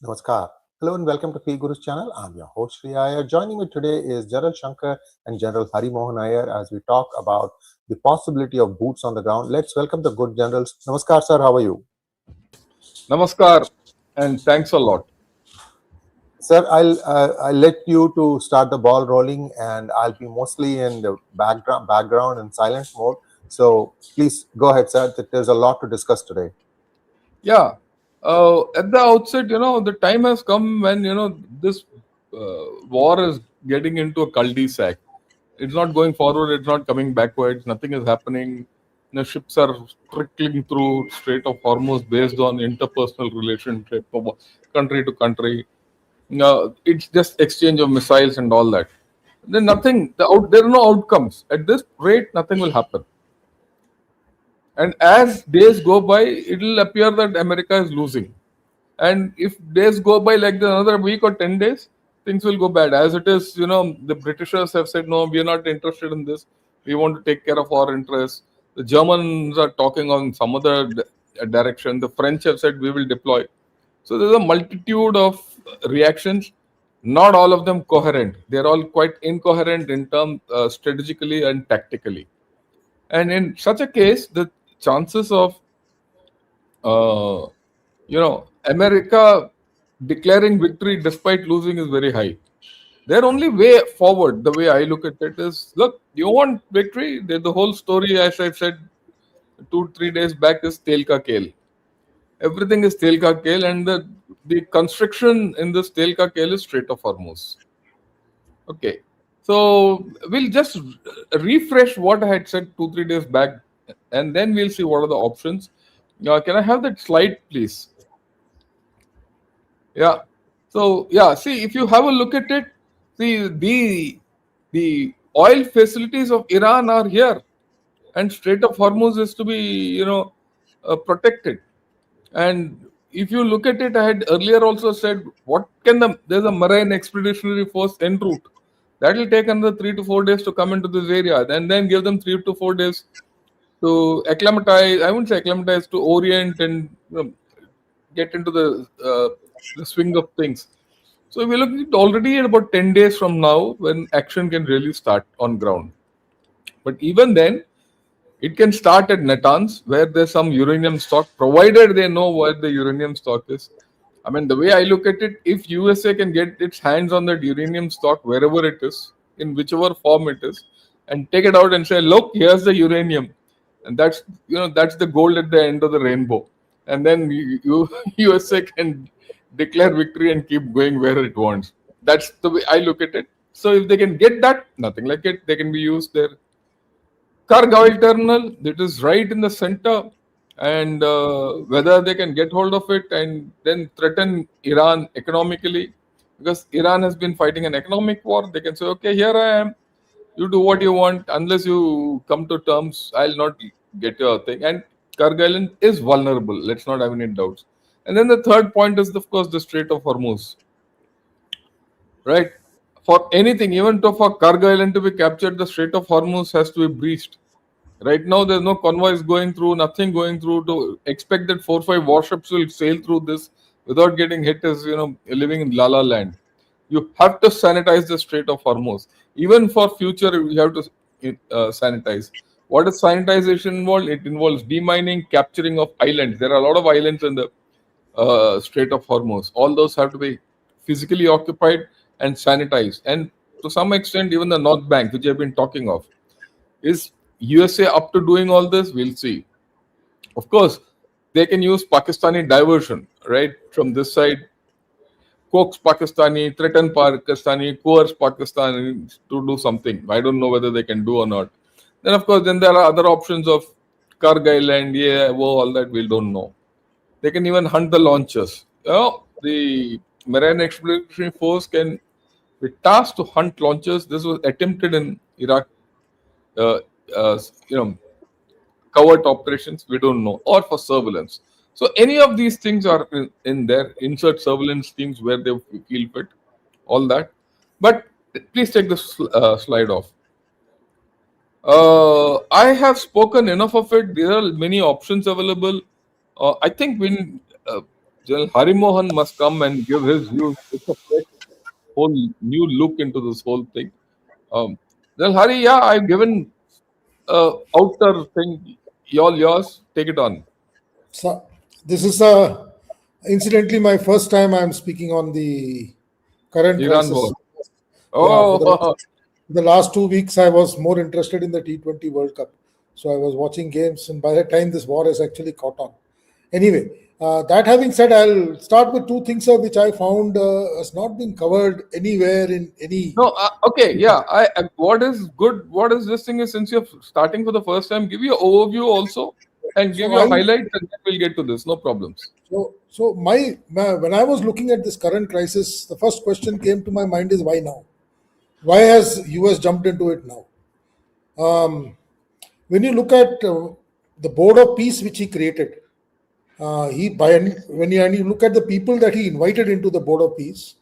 Namaskar. Hello and welcome to Feel Guru's channel. I'm your host Sri Iyer. Joining me today is General Shankar and General Harimohan Iyer as we talk about the possibility of boots on the ground. Let's welcome the good generals. Namaskar, sir. How are you? Namaskar and thanks a lot. Sir, I'll let you to start the ball rolling, and I'll be mostly in the background and silent mode. So please go ahead, sir. There's a lot to discuss today. Yeah, at the outset, the time has come when, this war is getting into a cul-de-sac. It's not going forward, it's not coming backwards, nothing is happening. Ships are trickling through Strait of Hormuz based on interpersonal relationship of country to country. It's just exchange of missiles and all that. Then nothing, there are no outcomes. At this rate, nothing will happen. And as days go by, it will appear that America is losing. And if days go by like another week or 10 days, things will go bad. As it is, the Britishers have said, no, we are not interested in this. We want to take care of our interests. The Germans are talking on some other direction. The French have said, we will deploy. So there's a multitude of reactions, not all of them coherent. They're all quite incoherent in terms strategically and tactically. And in such a case, the chances of America declaring victory despite losing is very high. Their only way forward, the way I look at it, is look, you want victory? The whole story, as I said 2-3 days back, is Telka Kale. Everything is Telka Kale, and the construction in this Telka Kale is Strait of Hormuz. Okay. So we'll just refresh what I had said 2-3 days back, and then we'll see what are the options. Can I have that slide, please? Yeah. So yeah, see, if you have a look at it, see the oil facilities of Iran are here, and Strait of Hormuz is to be protected. And if you look at it, I had earlier also said, there's a marine expeditionary force en route. That will take another 3 to 4 days to come into this area, and then give them 3 to 4 days to acclimatize. I wouldn't say acclimatize, to orient and get into the swing of things. So we're looking at already at about 10 days from now when action can really start on ground. But even then, it can start at Natanz, where there's some uranium stock, provided they know where the uranium stock is. I mean, the way I look at it, if USA can get its hands on that uranium stock wherever it is, in whichever form it is, and take it out and say, look, here's the uranium, and that's the gold at the end of the rainbow, and then USA can declare victory and keep going where it wants. That's the way I look at it. So if they can get that, nothing like it, they can be used there. Kargil terminal, that is right in the center, and whether they can get hold of it and then threaten Iran economically, because Iran has been fighting an economic war. They can say, okay, here I am, you do what you want, unless you come to terms, I'll not get your thing. And Kargil is vulnerable, let's not have any doubts. And then the third point is, of course, the Strait of Hormuz, right? For anything, even for Cargo Island to be captured, the Strait of Hormuz has to be breached. Right now, there's no convoys going through, nothing going through. To expect that 4 or 5 warships will sail through this without getting hit is, living in La La Land. You have to sanitize the Strait of Hormuz. Even for future, you have to sanitize. What is sanitization involved? It involves demining, capturing of islands. There are a lot of islands in the Strait of Hormuz. All those have to be physically occupied and sanitized. And to some extent, even the North Bank, which I've been talking of, is USA up to doing all this? We'll see. Of course, they can use Pakistani diversion, right? From this side, coax Pakistani, threaten Pakistani, coerce Pakistani to do something. I don't know whether they can do or not. Then, of course, then there are other options of Kargil and all that we don't know. They can even hunt the launchers. The Marine Expeditionary Force can be tasked to hunt launchers. This was attempted in Iraq. Uh, uh, you know, Covert operations, we don't know, or for surveillance. So any of these things are in there. Insert surveillance teams where they feel fit, all that. But please take this slide off. I have spoken enough of it. There are many options available. I think General Harimohan must come and give his views. It's a fresh, whole new look into this whole thing. General Hari, yeah, I've given outer thing. All yours. Take it on. So this is incidentally my first time I'm speaking on the current Iran war. crisis. Yeah, Oh, the last 2 weeks I was more interested in the T20 World Cup, so I was watching games, and by the time this war has actually caught on. Anyway, that having said, I'll start with two things which I found has not been covered anywhere in any. no, okay, yeah. What is good? What is this thing? Is since you're starting for the first time, give your overview also and give So your I highlights, and then we'll get to this. No problems. so my when I was looking at this current crisis, the first question came to my mind is why now? Why has US jumped into it now? When you look at the Board of Peace which he created, when you look at the people that he invited into the Board of Peace,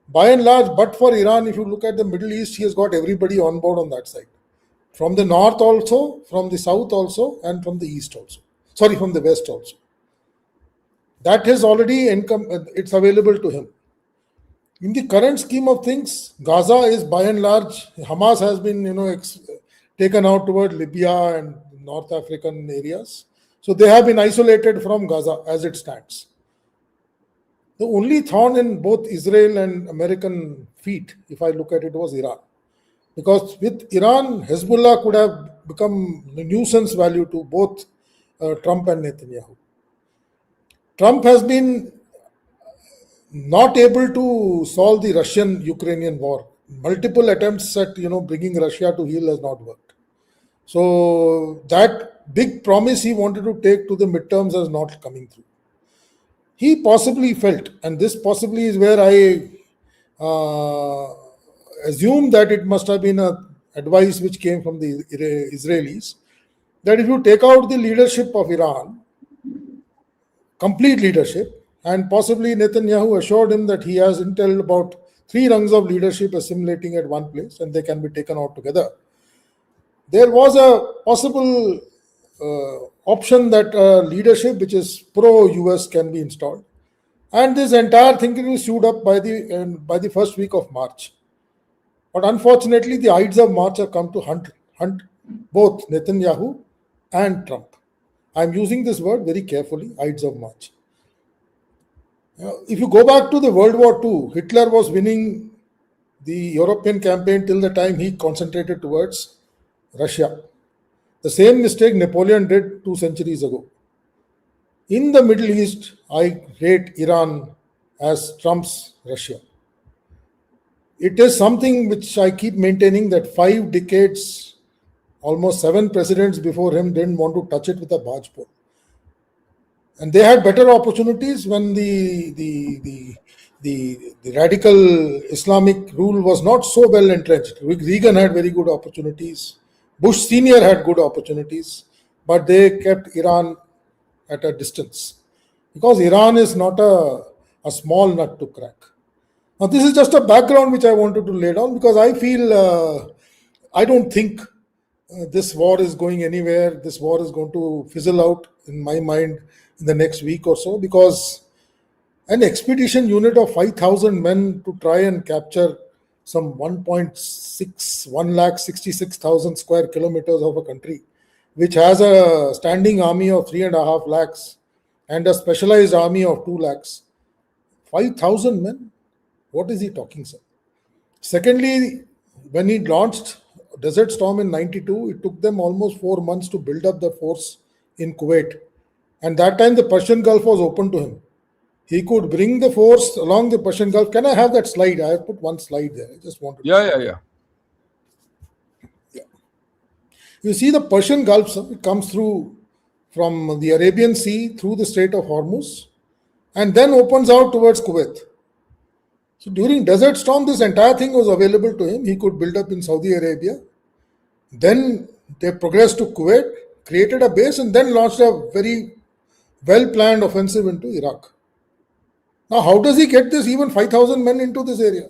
by and large, but for Iran, if you look at the Middle East, he has got everybody on board on that side. From the north also, from the south also, and from the east also. Sorry, from the west also. That is already it's available to him. In the current scheme of things, Gaza is by and large, Hamas has been, taken out toward Libya and North African areas. So they have been isolated from Gaza as it stands. The only thorn in both Israel and American feet, if I look at it, was Iran. Because with Iran, Hezbollah could have become a nuisance value to both Trump and Netanyahu. Trump has been not able to solve the Russian-Ukrainian war. Multiple attempts at bringing Russia to heel has not worked. So that big promise he wanted to take to the midterms is not coming through. He possibly felt, and this possibly is where I assume that it must have been a advice which came from the Israelis, that if you take out the leadership of Iran, complete leadership, and possibly Netanyahu assured him that he has intel about 3 rungs of leadership assimilating at one place and they can be taken out together. There was a possible option that leadership which is pro-US can be installed. And this entire thing will be sewed up by the first week of March. But unfortunately, the Ides of March have come to hunt both Netanyahu and Trump. I'm using this word very carefully, Ides of March. If you go back to the World War II, Hitler was winning the European campaign till the time he concentrated towards Russia. The same mistake Napoleon did 2 centuries ago. In the Middle East, I rate Iran as Trump's Russia. It is something which I keep maintaining that 5 decades, almost 7 presidents before him didn't want to touch it with a barge pole. And they had better opportunities when the radical Islamic rule was not so well entrenched. Reagan had very good opportunities. Bush Sr. had good opportunities, but they kept Iran at a distance because Iran is not a small nut to crack. Now, this is just a background which I wanted to lay down because I feel I don't think this war is going anywhere. This war is going to fizzle out in my mind in the next week or so, because an expedition unit of 5,000 men to try and capture some 1,66,000 square kilometers of a country, which has a standing army of 3.5 lakhs and a specialized army of 2 lakhs. 5,000 men? What is he talking, sir? Secondly, when he launched Desert Storm in 92, it took them almost 4 months to build up the force in Kuwait. And that time the Persian Gulf was open to him. He could bring the force along the Persian Gulf. Can I have that slide? I have put one slide there. I just wanted to. Yeah. You see the Persian Gulf, it comes through from the Arabian Sea through the Strait of Hormuz and then opens out towards Kuwait. So during Desert Storm, this entire thing was available to him. He could build up in Saudi Arabia. Then they progressed to Kuwait, created a base, and then launched a very well-planned offensive into Iraq. Now, how does he get this even 5,000 men into this area?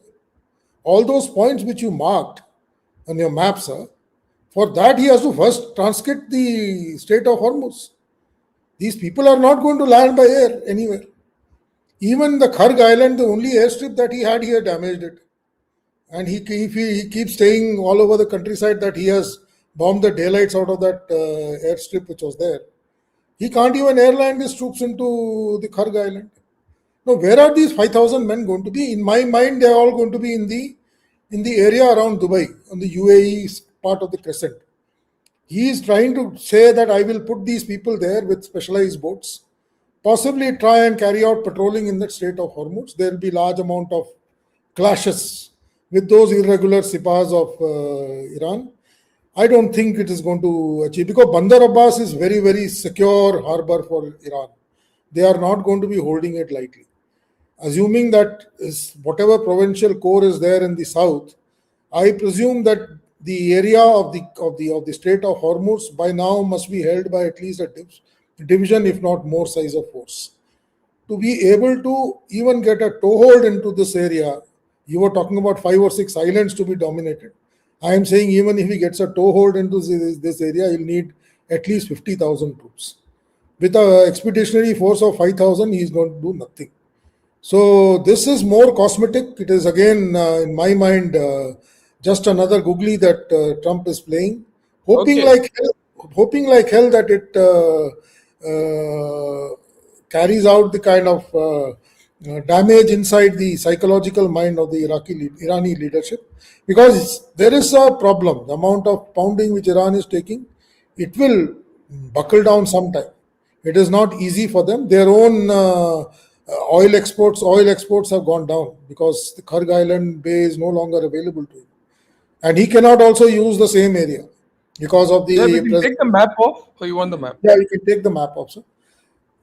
All those points which you marked on your map, sir, for that he has to first transcript the Strait of Hormuz. These people are not going to land by air anywhere. Even the Kharg Island, the only airstrip that he had, he had damaged it. And he keeps saying all over the countryside that he has bombed the daylights out of that airstrip which was there. He can't even airline his troops into the Kharg Island. Now, where are these 5,000 men going to be? In my mind, they are all going to be in the area around Dubai, on the UAE part of the crescent. He is trying to say that I will put these people there with specialized boats, possibly try and carry out patrolling in the Strait of Hormuz. There will be large amount of clashes with those irregular sipahs of Iran. I don't think it is going to achieve, because Bandar Abbas is very, very secure harbor for Iran. They are not going to be holding it lightly. Assuming that is whatever provincial core is there in the south, I presume that the area of the Strait of Hormuz by now must be held by at least a division, if not more, size of force. To be able to even get a toehold into this area, you were talking about 5 or 6 islands to be dominated. I am saying even if he gets a toehold into this area, he'll need at least 50,000 troops. With an expeditionary force of 5,000, he's going to do nothing. So this is more cosmetic. It is again, in my mind, just another googly that Trump is playing, hoping like hell that it carries out the kind of damage inside the psychological mind of the Irani leadership, because there is a problem. The amount of pounding which Iran is taking, it will buckle down sometime. It is not easy for them. Their own oil exports have gone down because the Kharg Island Bay is no longer available to him, and he cannot also use the same area because of the. Yeah, we can take the map off, or you want the map? Yeah, you can take the map off, sir.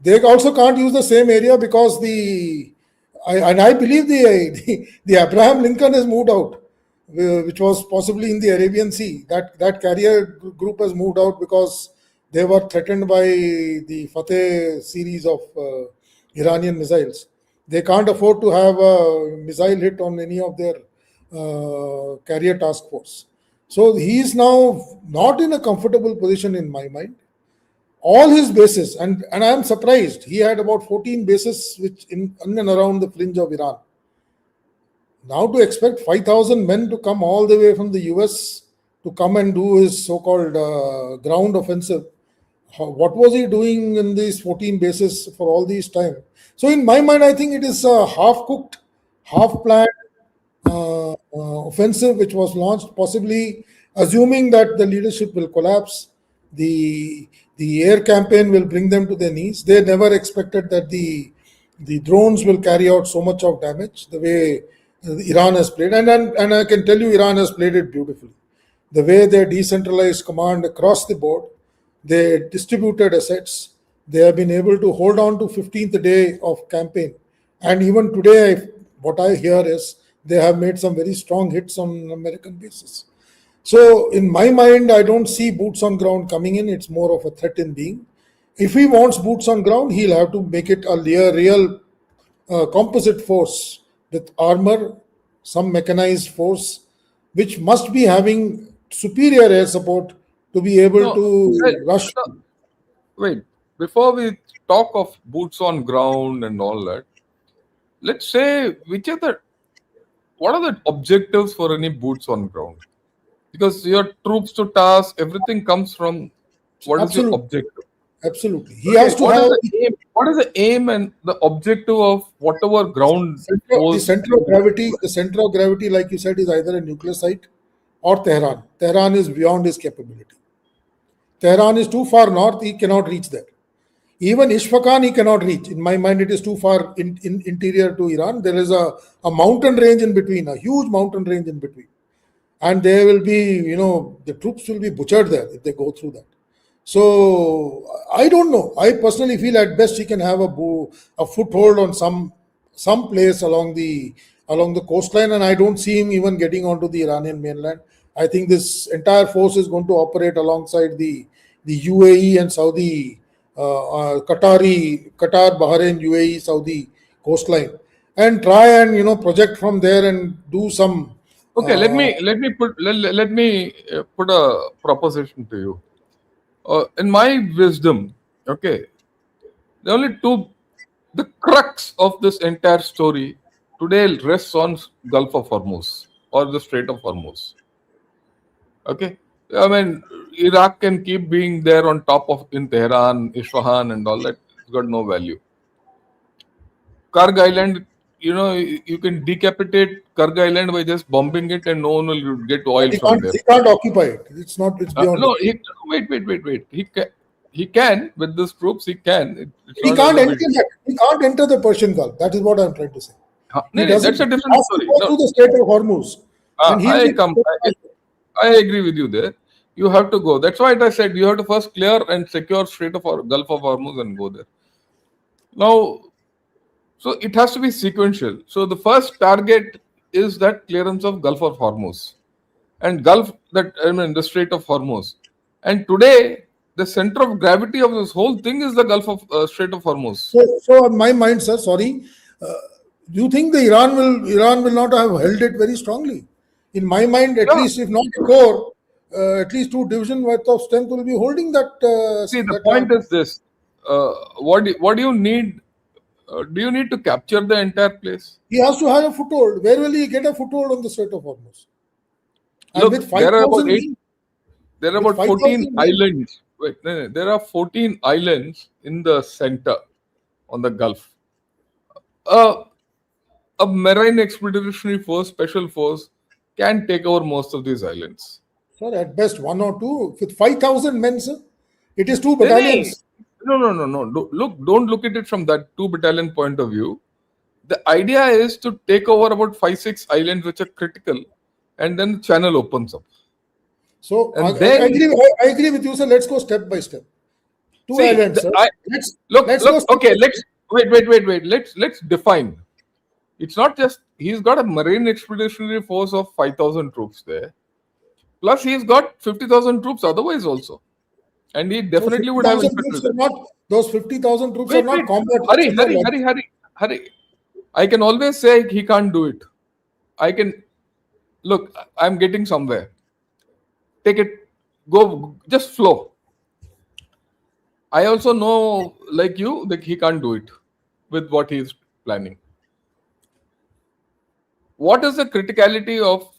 They also can't use the same area because I believe the Abraham Lincoln has moved out, which was possibly in the Arabian Sea. That carrier group has moved out because they were threatened by the Fateh series of Iranian missiles. They can't afford to have a missile hit on any of their carrier task force. So he is now not in a comfortable position in my mind. All his bases, and I am surprised, he had about 14 bases which in and around the fringe of Iran. Now to expect 5,000 men to come all the way from the US to come and do his so-called ground offensive, what was he doing in these 14 bases for all these time? So in my mind, I think it is a half-cooked, half-planned offensive which was launched, possibly assuming that the leadership will collapse. The air campaign will bring them to their knees. They never expected that the drones will carry out so much of damage the way Iran has played. And I can tell you, Iran has played it beautifully. The way they decentralized command across the board, they distributed assets. They have been able to hold on to 15th day of campaign. And even today, what I hear is they have made some very strong hits on American bases. So in my mind, I don't see boots on ground coming in. It's more of a threat in being. If he wants boots on ground, he'll have to make it a real composite force with armor, some mechanized force, which must be having superior air support to be able to rush. Wait, before we talk of boots on ground and all that, let's say what are the objectives for any boots on ground? Because your troops to task, everything comes from what is your objective? Absolutely. He has to have what is the aim and the objective of whatever ground the center of gravity, like you said, is either a nuclear site or Tehran. Tehran is beyond his capability. Tehran is too far north, he cannot reach there. Even Isfahan he cannot reach. In my mind, it is too far in interior to Iran. There is a mountain range in between, a huge mountain range in between. And there will be, the troops will be butchered there if they go through that. So I don't know. I personally feel at best he can have a foothold on some place along the coastline, and I don't see him even getting onto the Iranian mainland. I think this entire force is going to operate alongside the UAE and Saudi, Qatar, Bahrain, UAE, Saudi coastline, and try and project from there and do some. Okay, let me put a proposition to you. In my wisdom, okay, there the crux of this entire story today rests on Gulf of Hormuz or the Strait of Hormuz. Okay, I mean, Iraq can keep being there on top of in Tehran, Isfahan, and all that. It's got no value. Karg Island, you can decapitate Karg Island by just bombing it, and no one will get oil He from can't, there. he can't occupy it. It's not. It's beyond. No, wait. He can with these troops. He can. It's He not can't as enter if it, that. He can't enter the Persian Gulf. That is what I'm trying to say. He no, doesn't. that's a He different has to story. go No, through the Strait of Hormuz, and he'll be. I agree with you there. You have to go. That's why I said you have to first clear and secure Strait of Gulf of Hormuz and go there. Now, so it has to be sequential. So the first target is that clearance of Gulf of Hormuz and the Strait of Hormuz. And today, the center of gravity of this whole thing is the Gulf of Strait of Hormuz. So on my mind, sir, sorry, do you think the Iran will not have held it very strongly? In my mind, at least if not a core, at least 2 division worth of strength will be holding that. See, the point is this: what do you need? Do you need to capture the entire place? He has to have a foothold. Where will he get a foothold on the Strait of Hormuz? And Look, with there are about 5,000 there are with about 14 islands. Wait, no, there are 14 islands in the center on the Gulf. A marine expeditionary force, special force, can take over most of these islands. Sir, at best 1 or 2. With 5,000 men, sir, it is 2 battalions. No. Don't look at it from that 2 battalion point of view. The idea is to take over about 5-6 islands which are critical, and then the channel opens up. So And I then- agree with you, sir. Let's go step by step. 2 See, islands, sir. let's Let's define. It's not just he's got a marine expeditionary force of 5,000 troops there. Plus, he's got 50,000 troops otherwise also, and he definitely would have. Those 50,000 troops are not combat. Hurry. I can always say he can't do it. I can look. I'm getting somewhere. Take it. Go. Just flow. I also know, like you, that he can't do it with what he's planning. What is the criticality of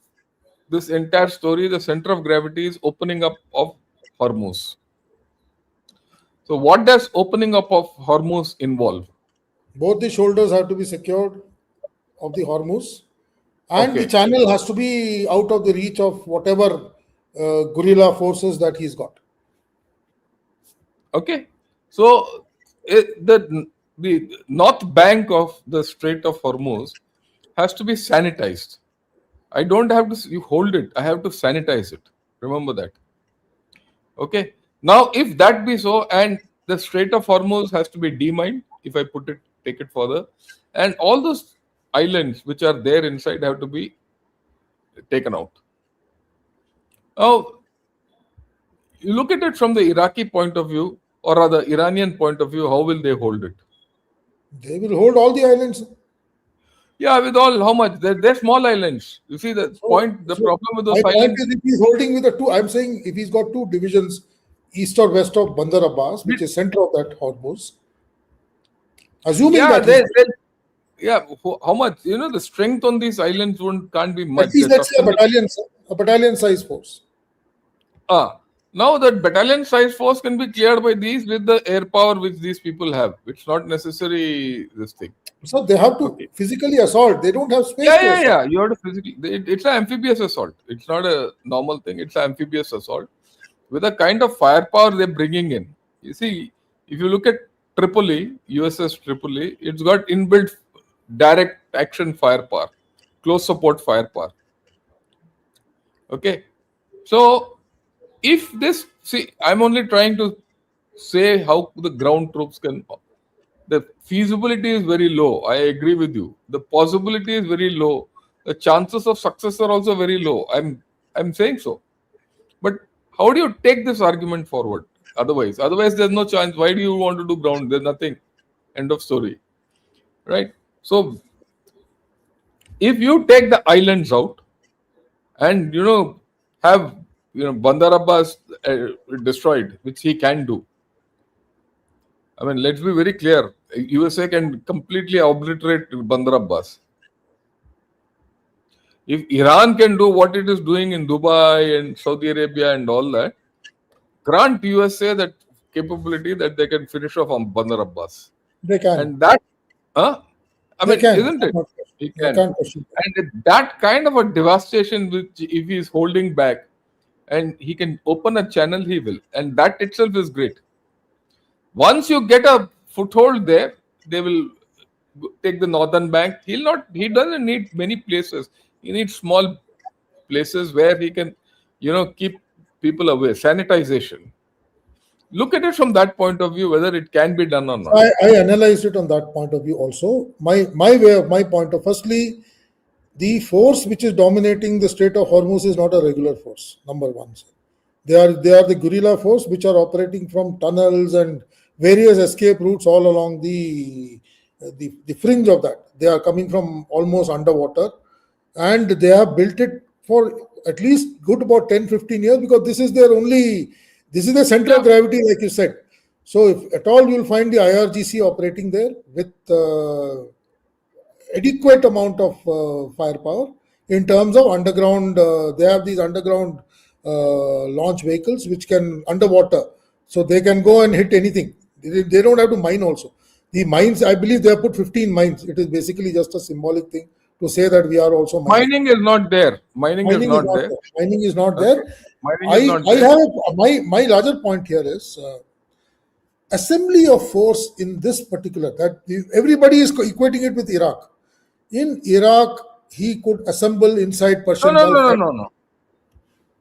this entire story? The center of gravity is opening up of Hormuz. So what does opening up of Hormuz involve? Both the shoulders have to be secured of the Hormuz, and Okay. the channel has to be out of the reach of whatever guerrilla forces that he's got. Okay. So the north bank of the Strait of Hormuz has to be sanitized. I don't have to you hold it. I have to sanitize it. Remember that. Okay. Now, if that be so, and the Strait of Hormuz has to be demined, if I take it further, and all those islands which are there inside have to be taken out. Now, you look at it from the Iraqi point of view, or rather Iranian point of view, how will they hold it? They will hold all the islands. Yeah, with all, how much? They're small islands. You see the problem with those my islands. point is, if he's holding with the 2, I'm saying if he's got 2 divisions east or west of Bandar Abbas, which is center of that Hormuz, assuming Yeah, that how much? The strength on these islands can't be much. at least let's say a battalion size force. Now that battalion size force can be cleared by these with the air power which these people have. It's not necessary this thing. So they have to physically assault. They don't have space. Yeah. You have to physically. It's an amphibious assault. It's not a normal thing. It's an amphibious assault with the kind of firepower they're bringing in. You see, if you look at Tripoli, USS Tripoli, it's got inbuilt direct action firepower, close support firepower. Okay, so if I'm only trying to say how the ground troops can. The feasibility is very low. I agree with you. The possibility is very low. The chances of success are also very low. I'm saying so. But how do you take this argument forward? Otherwise, there's no chance. Why do you want to do ground? There's nothing. End of story. Right? So if you take the islands out and have Bandar Abbas destroyed, which he can do. I mean, let's be very clear. USA can completely obliterate Bandar Abbas. If Iran can do what it is doing in Dubai and Saudi Arabia and all that, grant USA that capability that they can finish off on Bandar Abbas. They can. And that, I They mean, can. isn't it? He I can. can't question that. And that kind of a devastation, which if he is holding back and he can open a channel, he will. And that itself is great. Once you get a foothold there, they will take the northern bank. He doesn't need many places. He needs small places where he can, keep people away. Sanitization. Look at it from that point of view, whether it can be done or not. I analyzed it on that point of view also. My point of firstly, the force which is dominating the Strait of Hormuz is not a regular force. Number one, sir. They are the guerrilla force which are operating from tunnels and various escape routes all along the fringe of that. They are coming from almost underwater, and they have built it for at least good about 10-15 years, because this is the center of gravity, like you said. So if at all, you'll find the IRGC operating there with adequate amount of firepower in terms of underground. They have these underground launch vehicles which can underwater, so they can go and hit anything. They don't have to mine also. The mines, I believe they have put 15 mines. It is basically just a symbolic thing to say that we are also mining. Mining is not there. Mining is not there. Mining is not there. Mining is not there. I have my larger point here is assembly of force in this particular, that everybody is equating it with Iraq. In Iraq, he could assemble inside Persian Gulf.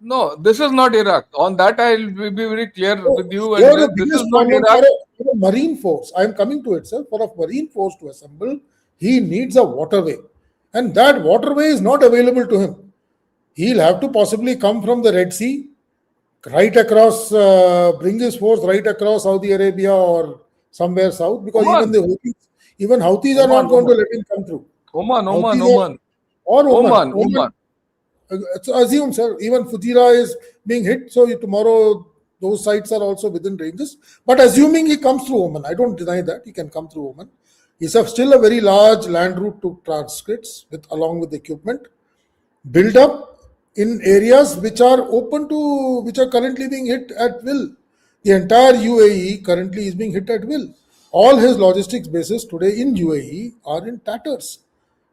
No, this is not Iraq. On that, I'll be very clear with you. This is not Iraq. For a marine force, I am coming to it, sir. For a marine force to assemble, he needs a waterway, and that waterway is not available to him. He'll have to possibly come from the Red Sea, right across, bring his force right across Saudi Arabia or somewhere south, because even Houthis are not going to let him come through. Oman. So assume, sir, even Fujairah is being hit, so tomorrow those sites are also within ranges. But assuming he comes through Oman, I don't deny that he can come through Oman. He's still a very large land route to transcripts along with equipment, build up in areas which are currently being hit at will. The entire UAE currently is being hit at will. All his logistics bases today in UAE are in tatters.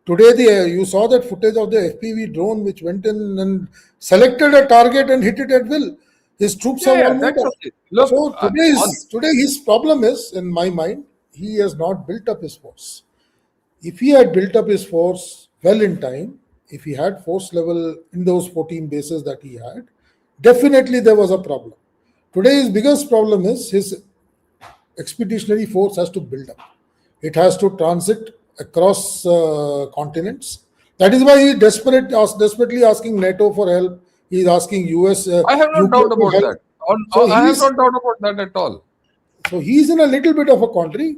Today, you saw that footage of the FPV drone which went in and selected a target and hit it at will. His troops are all moved up. Look, so today his problem is, in my mind, he has not built up his force. If he had built up his force well in time, if he had force level in those 14 bases that he had, definitely there was a problem. Today his biggest problem is his expeditionary force has to build up. It has to transit across continents. That is why he is desperately asking NATO for help. He is asking US. I have no doubt about that. I have no doubt about that at all. So he is in a little bit of a quandary.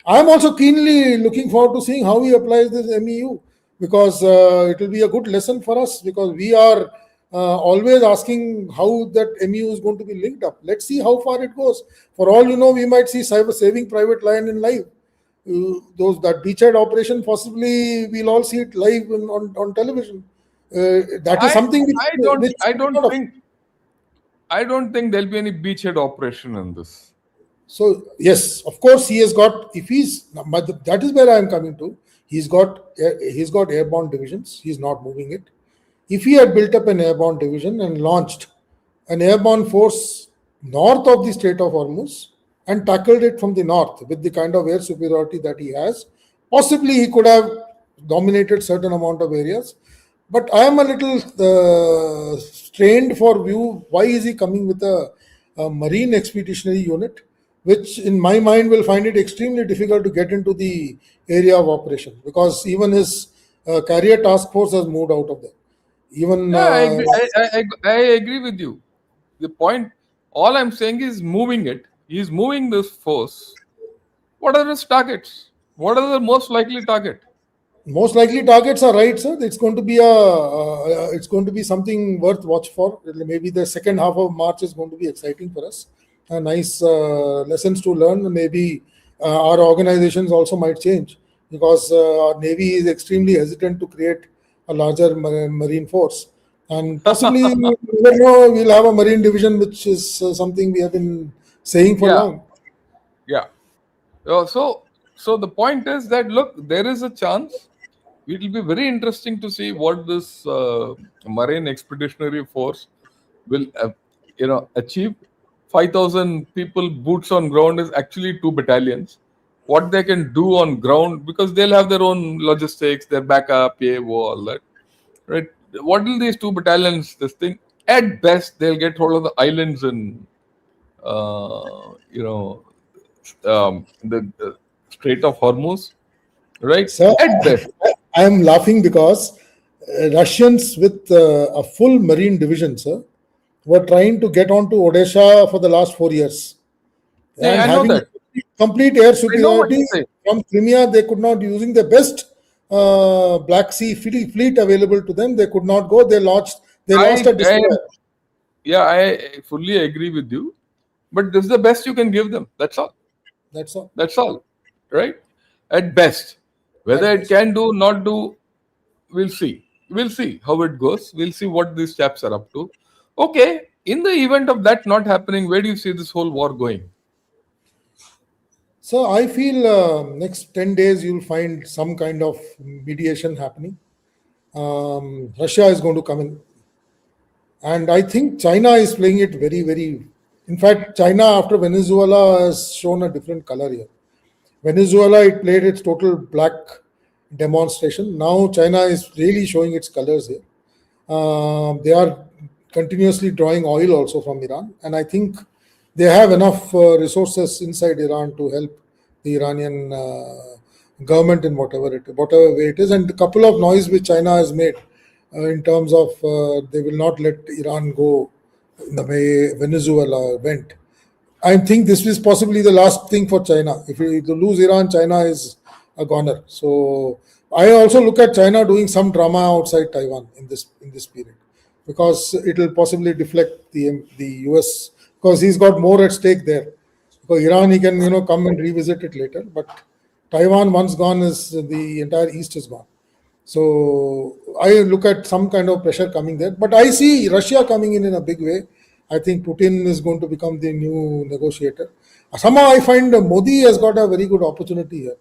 I am also keenly looking forward to seeing how he applies this MEU, because it will be a good lesson for us, because we are always asking how that MEU is going to be linked up. Let's see how far it goes. For all you know, we might see Saving Private Ryan in live. That beachhead operation, possibly we'll all see it live on television. That is something which I don't think there'll be any beachhead operation in this. So yes, of course he has got. That is where I am coming to. He's got airborne divisions. He's not moving it. If he had built up an airborne division and launched an airborne force north of the Strait of Hormuz and tackled it from the north with the kind of air superiority that he has, possibly he could have dominated certain amount of areas. But I am a little strained for view. Why is he coming with a marine expeditionary unit, which in my mind will find it extremely difficult to get into the area of operation, because even his carrier task force has moved out of there. I agree with you. The point, all I'm saying is moving it. He's moving this force. What are his targets? What are the most likely target? Most likely targets are right, sir. It's going to be something worth watch for. Maybe the second half of March is going to be exciting for us. nice lessons to learn. Maybe our organizations also might change, because our Navy is extremely hesitant to create a larger marine force. And possibly, you never know, we'll have a marine division, which is something we have been saying for Yeah, long. yeah. So the point is that, look, there is a chance. It will be very interesting to see what this Marine Expeditionary Force will, achieve. 5,000 people, boots on ground, is actually 2 battalions. What they can do on ground, because they'll have their own logistics, their backup, PAO, all that, right? What will these 2 battalions? This thing, at best, they'll get hold of the islands in, uh, you know, the Strait of Hormuz, right? So At best. I am laughing because Russians with a full marine division, sir, were trying to get onto Odisha for the last 4 years, Yeah, and I know having that. complete air I know what superiority you're saying. from Crimea. They could not, using the best Black Sea fleet available to them. They could not go. They lost. They lost I, a I destroyer. yeah, I fully agree with you. But this is the best you can give them. That's all. That's all. That's all. Right? At best. Whether At it best. can do, not do, we'll see. We'll see how it goes. We'll see what these chaps are up to. Okay. In the event of that not happening, where do you see this whole war going? So I feel next 10 days you'll find some kind of mediation happening. Russia is going to come in, and I think China is playing it very, very. In fact, China after Venezuela has shown a different color here. Venezuela, it played its total black demonstration. Now China is really showing its colors here. They are continuously drawing oil also from Iran, and I think they have enough resources inside Iran to help the Iranian government in whatever way it is. And a couple of noise which China has made in terms of they will not let Iran go in the way Venezuela went. I think this is possibly the last thing for China. If we lose Iran, China is a goner. So I also look at China doing some drama outside Taiwan in this period, because it will possibly deflect the US, because he's got more at stake there. Because Iran, he can come and revisit it later, but Taiwan once gone, is the entire East is gone. So I look at some kind of pressure coming there, but I see Russia coming in a big way. I think Putin is going to become the new negotiator. Somehow I find Modi has got a very good opportunity here.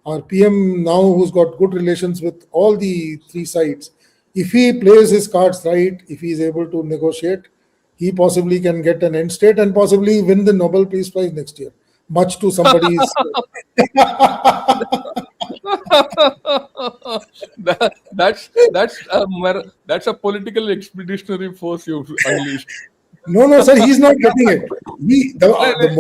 Our PM now, who's got good relations with all the three sides, if he plays his cards right, if he is able to negotiate, he possibly can get an end state and possibly win the Nobel Peace Prize next year, much to somebody's. That's a political expeditionary force you've unleashed. No, sir, he's not getting it. The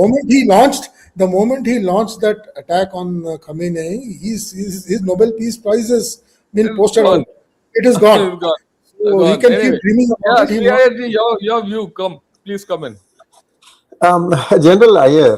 moment he launched that attack on Khamenei, his Nobel Peace Prize has been It's posted gone. out. It is gone. It's gone. So he Gone. can keep Anyway, dreaming about yeah, it. He'll Sri not. Ayerji, your view, come. Please come in. General Iyer,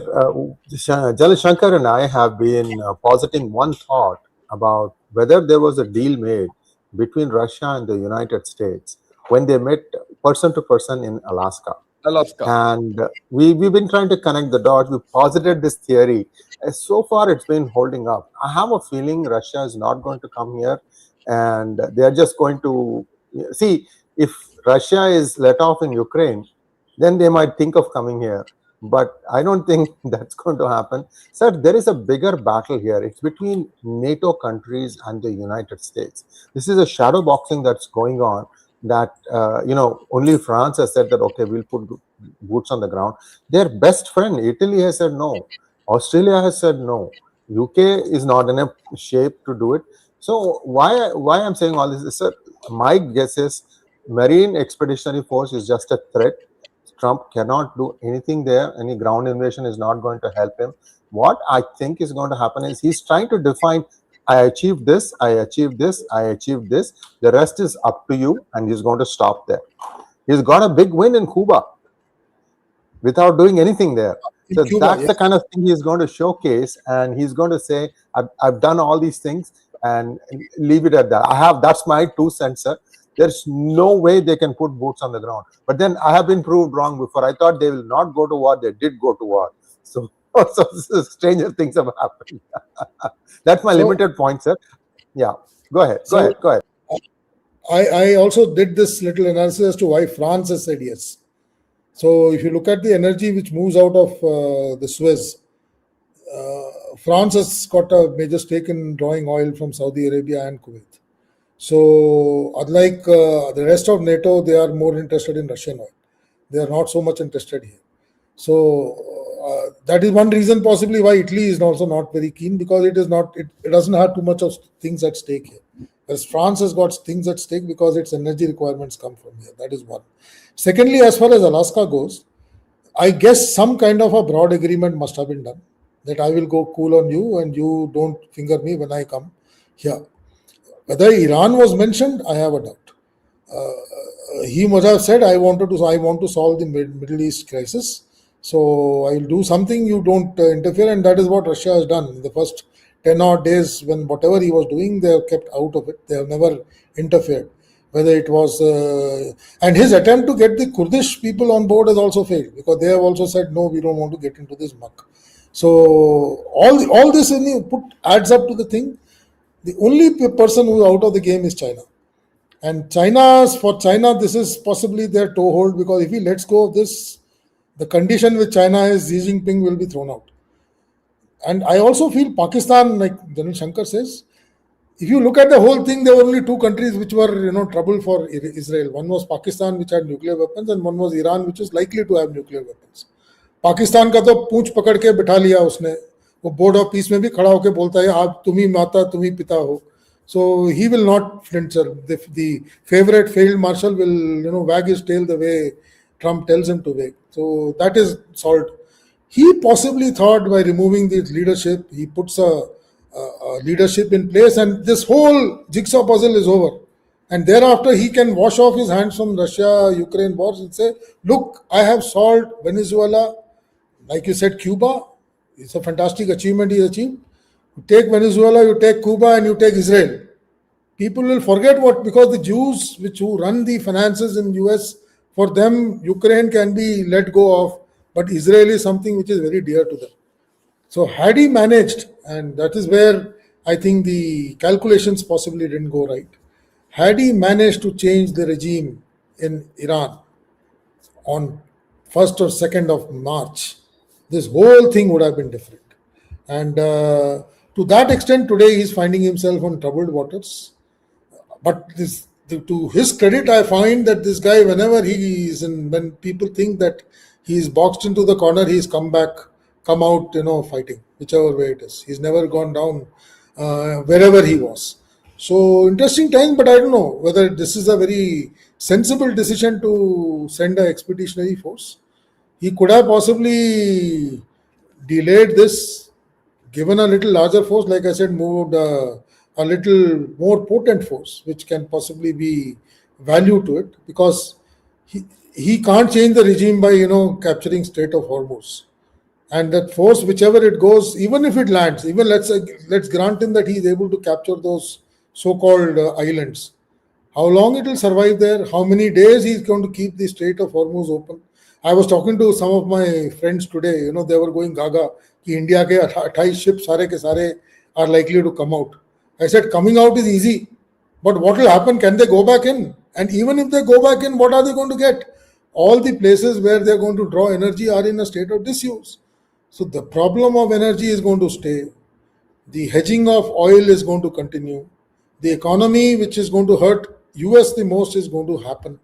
General Shankar and I have been positing one thought about whether there was a deal made between Russia and the United States when they met person to person in Alaska. Alaska. And we've been trying to connect the dots. We posited this theory. So far, it's been holding up. I have a feeling Russia is not going to come here, and they're just going to see if Russia is let off in Ukraine, then they might think of coming here. But I don't think that's going to happen. Sir, there is a bigger battle here. It's between NATO countries and the United States. This is a shadow boxing that's going on that, only France has said that, okay, we'll put boots on the ground. Their best friend, Italy, has said no. Australia has said no. UK is not in a shape to do it. So why I'm saying all this is, sir, my guess is Marine Expeditionary Force is just a threat. Trump cannot do anything there. Any ground invasion is not going to help him. What I think is going to happen is he's trying to define, I achieved this, I achieved this, I achieved this. The rest is up to you, and he's going to stop there. He's got a big win in Cuba without doing anything there. So that's the kind of thing he's going to showcase, and he's going to say, I've done all these things, and leave it at that. That's my 2 cents, sir. There's no way they can put boots on the ground. But then I have been proved wrong before. I thought they will not go to war. They did go to war. So, so stranger things have happened. That's my limited point, sir. Yeah, go ahead. Go ahead. I also did this little analysis as to why France has said yes. So if you look at the energy which moves out of the Suez, France has got a major stake in drawing oil from Saudi Arabia and Kuwait. So unlike the rest of NATO, they are more interested in Russian oil. They are not so much interested here. So that is one reason possibly why Italy is also not very keen, because it doesn't have too much of things at stake here. Whereas France has got things at stake because its energy requirements come from here. That is one. Secondly, as far as Alaska goes, I guess some kind of a broad agreement must have been done, that I will go cool on you and you don't finger me when I come here. Whether Iran was mentioned, I have a doubt. He must have said, I want to solve the Middle East crisis. So I will do something, you don't interfere. And that is what Russia has done. In the first 10 odd days, when whatever he was doing, they have kept out of it. They have never interfered. Whether it was, and his attempt to get the Kurdish people on board has also failed, because they have also said, no, we don't want to get into this muck. So all this adds up to the thing. The only person who is out of the game is China. And for China, this is possibly their toehold, because if he lets go of this, the condition with China is Xi Jinping will be thrown out. And I also feel Pakistan, like General Shankar says, if you look at the whole thing, there were only two countries which were, trouble for Israel. One was Pakistan, which had nuclear weapons, and one was Iran, which is likely to have nuclear weapons. Pakistan का तो पूंछ पकड़ के बिठा लिया उसने, वो board of peace में भी खड़ा होके बोलता है आप तुम ही माता तुम ही पिता हो. So he will not flinch. The favorite field marshal will wag his tail the way Trump tells him to wag. So that is solved. He possibly thought by removing the leadership, he puts a leadership in place, and this whole jigsaw puzzle is over. And thereafter, he can wash off his hands from Russia-Ukraine wars and say, look, I have solved Venezuela. Like you said, Cuba, it's a fantastic achievement he achieved. You take Venezuela, you take Cuba, and you take Israel. People will forget because the Jews who run the finances in US, for them, Ukraine can be let go of, but Israel is something which is very dear to them. So had he managed, and that is where I think the calculations possibly didn't go right, had he managed to change the regime in Iran on 1st or 2nd of March, this whole thing would have been different. And to that extent, today he's finding himself on troubled waters. But to his credit, I find that this guy, whenever when people think that he's boxed into the corner, he's come out, fighting, whichever way it is. He's never gone down wherever he was. So interesting time, but I don't know whether this is a very sensible decision to send an expeditionary force. He could have possibly delayed this, given a little larger force, like I said, moved a little more potent force, which can possibly be value to it, because he can't change the regime by capturing Strait of Hormuz. And that force, whichever it goes, even if it lands, even let's grant him that he is able to capture those so-called islands. How long it will survive there? How many days he is going to keep the Strait of Hormuz open? I was talking to some of my friends today. They were going gaga कि India के 28 ships सारे के सारे are likely to come out. I said coming out is easy, but what will happen? Can they go back in? And even if they go back in, what are they going to get? All the places where they are going to draw energy are in a state of disuse. So the problem of energy is going to stay. The hedging of oil is going to continue. The economy, which is going to hurt US the most, is going to happen.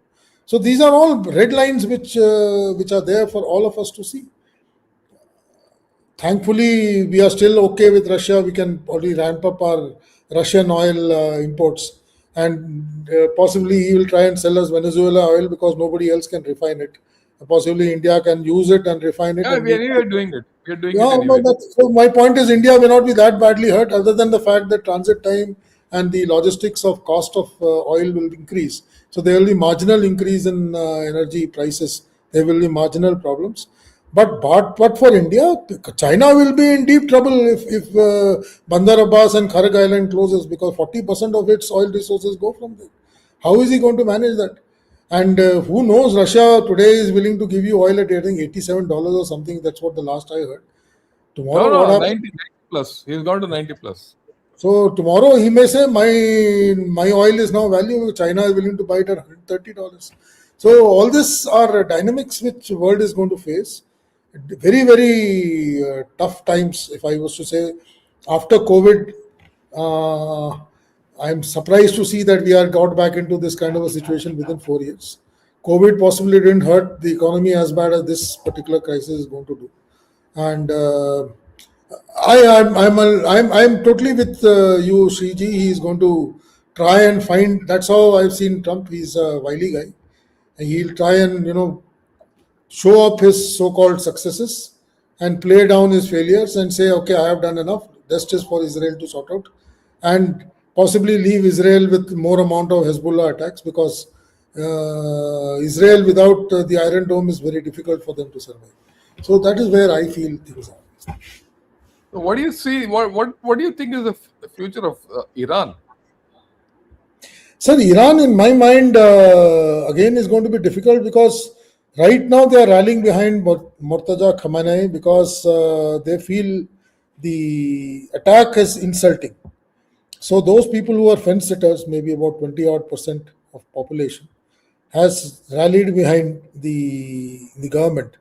So these are all red lines which are there for all of us to see. Thankfully, we are still okay with Russia. We can already ramp up our Russian oil imports, and possibly he will try and sell us Venezuela oil because nobody else can refine it. Possibly India can use it and refine it. Yeah, we are doing it. We are doing it anyway. So my point is, India may not be that badly hurt, other than the fact that transit time and the logistics of cost of oil will increase. So there will be marginal increase in energy prices. There will be marginal problems. But for India, China will be in deep trouble if Bandar Abbas and Kharag Island closes, because 40% of its oil resources go from there. How is he going to manage that? And who knows? Russia today is willing to give you oil at, I think, $87 or something. That's what the last I heard. Tomorrow, what No, happens? 90 plus. He's gone to 90 plus. So tomorrow he may say my oil is now valuable. China is willing to buy it at $130. So all this are dynamics which the world is going to face. Very tough times. If I was to say, after COVID, I'm surprised to see that we are got back into this kind of a situation within 4 years. COVID possibly didn't hurt the economy as bad as this particular crisis is going to do, and I'm totally with you, Sriji. He's going to try and find. That's how I've seen Trump. He's a wily guy, and he'll try and show up his so-called successes and play down his failures and say, okay, I have done enough. Rest is for Israel to sort out, and possibly leave Israel with more amount of Hezbollah attacks, because Israel without the Iron Dome is very difficult for them to survive. So that is where I feel things are. So what do you see? What do you think is the future of Iran? Sir, Iran, in my mind, again is going to be difficult, because right now they are rallying behind Murtaza Khamenei, because they feel the attack is insulting. So those people who are fence sitters, maybe about 20% of population, has rallied behind the government.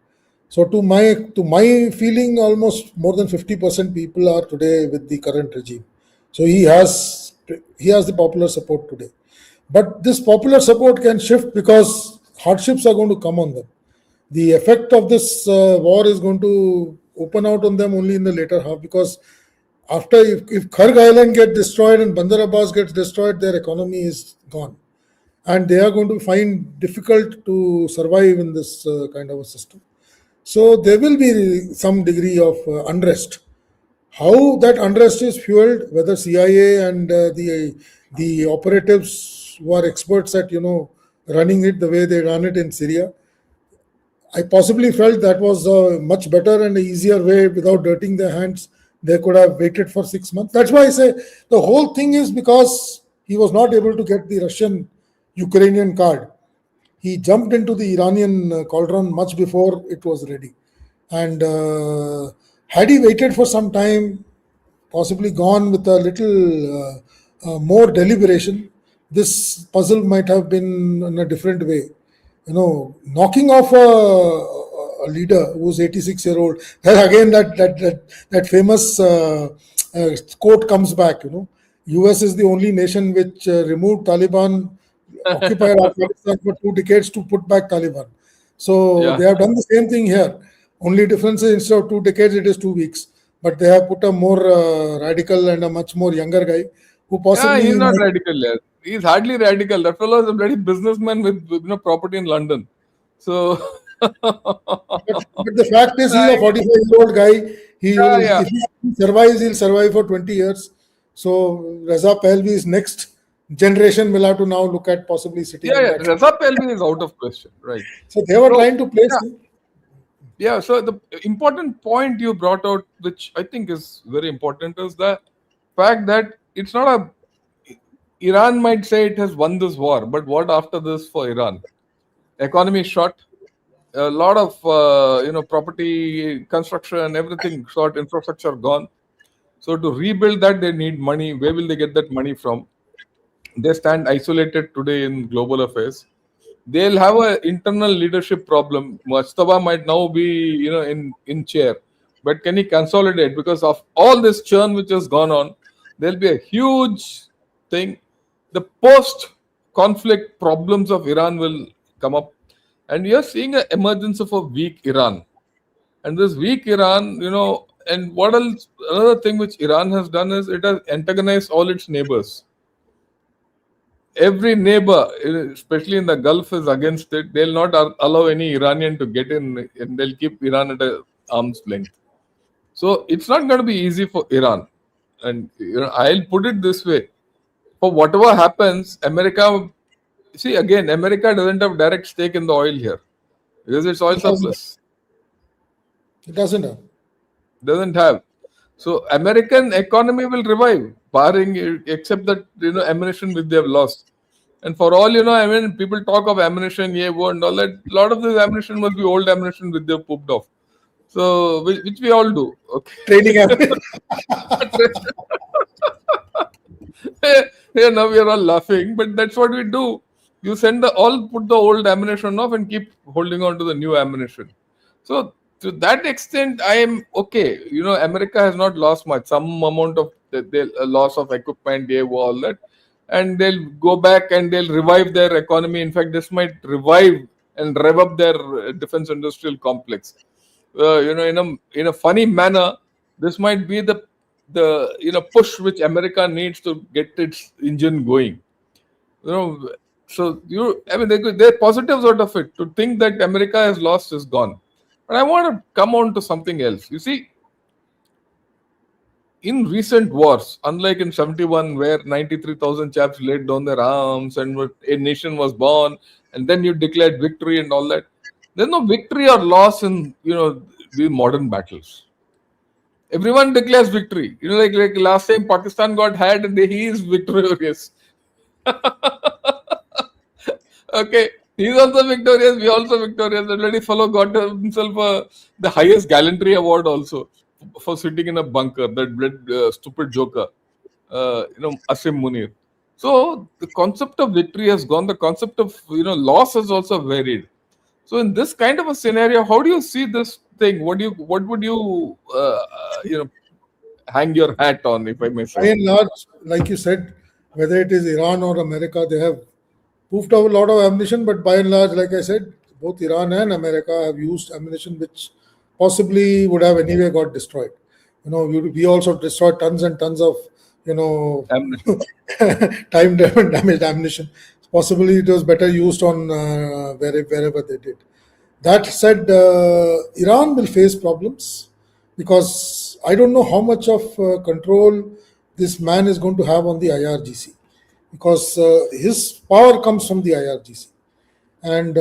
So to my feeling, almost more than 50% people are today with the current regime. So he has the popular support today. But this popular support can shift, because hardships are going to come on them. The effect of this war is going to open out on them only in the later half, because after, if Kharg Island gets destroyed and Bandar Abbas gets destroyed, their economy is gone, and they are going to find difficult to survive in this kind of a system. So there will be some degree of unrest. How that unrest is fueled, whether CIA and the operatives who are experts at running it the way they run it in Syria, I possibly felt that was a much better and easier way without dirtying their hands. They could have waited for 6 months. That's why I say the whole thing is because he was not able to get the Russian-Ukrainian card. He jumped into the Iranian cauldron much before it was ready. And had he waited for some time, possibly gone with a little more deliberation, this puzzle might have been in a different way. Knocking off a leader who's 86-year-old. Again, that famous quote comes back. US is the only nation which removed Taliban, occupied Afghanistan for 2 decades to put back Taliban. So they have done the same thing here. Only difference is, instead of 2 decades, it is 2 weeks. But they have put a more radical and a much more younger guy who possibly. He's not radical yet. He's hardly radical. That fellow is a bloody businessman with property in London. So, but the fact is, he's a 45-year-old guy. If he survives, he'll survive for 20 years. So Reza Pahlavi's next generation will have to now look at possibly sitting. Reza Pahlavi is out of question, right? So they were trying to place him. Yeah. So the important point you brought out, which I think is very important, is the fact that it's not a. Iran might say it has won this war, but what after this for Iran? Economy shot, a lot of property, construction, everything short, infrastructure gone. So to rebuild that, they need money. Where will they get that money from? They stand isolated today in global affairs. They'll have an internal leadership problem. Mustafa might now be in chair, but can he consolidate? Because of all this churn which has gone on, there'll be a huge thing. The post-conflict problems of Iran will come up, and you're seeing an emergence of a weak Iran. And this weak Iran, and what else? Another thing which Iran has done is it has antagonized all its neighbors. Every neighbor, especially in the Gulf, is against it. They'll not allow any Iranian to get in, and they'll keep Iran at an arm's length. So it's not going to be easy for Iran. And I'll put it this way. For whatever happens, America doesn't have direct stake in the oil here because it's oil surplus. It doesn't have. Doesn't have. So American economy will revive, barring except that ammunition which they have lost. And for all you know, I mean, people talk of ammunition, yeah, war and all that. A lot of this ammunition must be old ammunition which they've pooped off. So, which we all do. Okay. Training ammunition. Yeah, now we are all laughing, but that's what we do. You put the old ammunition off and keep holding on to the new ammunition. So to that extent, I am okay. You know, America has not lost much. Some amount of loss of equipment, all that, and they'll go back and they'll revive their economy. In fact, this might revive and rev up their defense industrial complex. In a funny manner, this might be the push which America needs to get its engine going. So there are positives out of it. To think that America has lost is gone. But I want to come on to something else. You see, in recent wars, unlike in 71, where 93,000 chaps laid down their arms and a nation was born, and then you declared victory and all that, there's no victory or loss in the modern battles. Everyone declares victory. Like last time Pakistan got had, and he is victorious. Okay, he's also victorious. We also victorious. The bloody fellow got himself the highest gallantry award also for sitting in a bunker. That stupid joker, Asim Munir. So the concept of victory has gone. The concept of loss has also varied. So in this kind of a scenario, how do you see this thing? What would you hang your hat on, if I may say? By and large, like you said, whether it is Iran or America, they have poofed out a lot of ammunition, but by and large, like I said, both Iran and America have used ammunition which possibly would have anyway got destroyed. We also destroyed tons and tons of time damaged ammunition. Possibly it was better used on wherever they did. That said, Iran will face problems because I don't know how much of control this man is going to have on the IRGC, because his power comes from the IRGC. And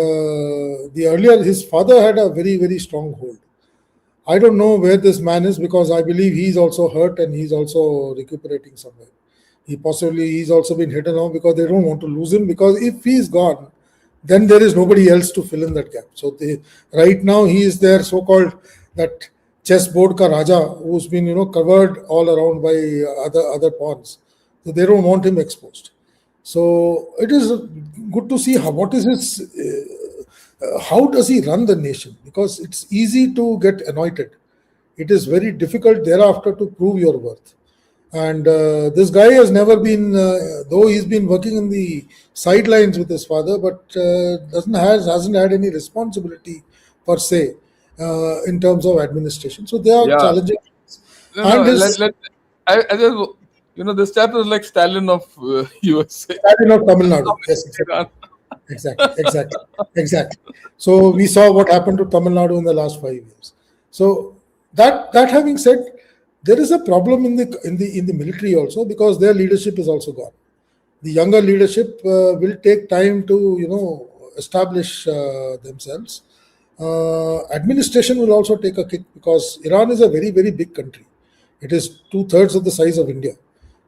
his father had a very, very strong hold. I don't know where this man is, because I believe he's also hurt and he's also recuperating somewhere. He's also been hidden now because they don't want to lose him, because if he's gone, then there is nobody else to fill in that gap. So right now he is their so-called that chessboard ka Raja, who's been covered all around by other pawns. So they don't want him exposed. So it is good to see how does he run the nation, because it's easy to get anointed. It is very difficult thereafter to prove your worth. And this guy has never been, though he's been working in the sidelines with his father, but hasn't had any responsibility per se in terms of administration. So they are challenging. This chapter is like Stalin of USA. Stalin of Tamil Nadu. Yes, exactly. So we saw what happened to Tamil Nadu in the last 5 years. So that having said, there is a problem in the military also, because their leadership is also gone. The younger leadership will take time to establish themselves. Administration will also take a kick, because Iran is a very, very big country. It is 2/3 of the size of India.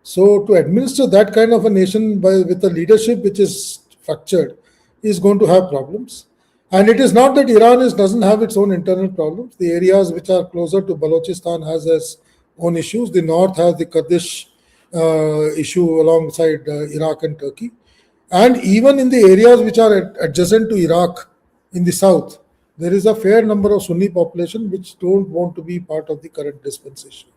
So to administer that kind of a nation with a leadership which is fractured is going to have problems. And it is not that Iran doesn't have its own internal problems. The areas which are closer to Balochistan has its own issues. The north has the Kurdish issue alongside Iraq and Turkey. And even in the areas which are adjacent to Iraq in the south, there is a fair number of Sunni population which don't want to be part of the current dispensation.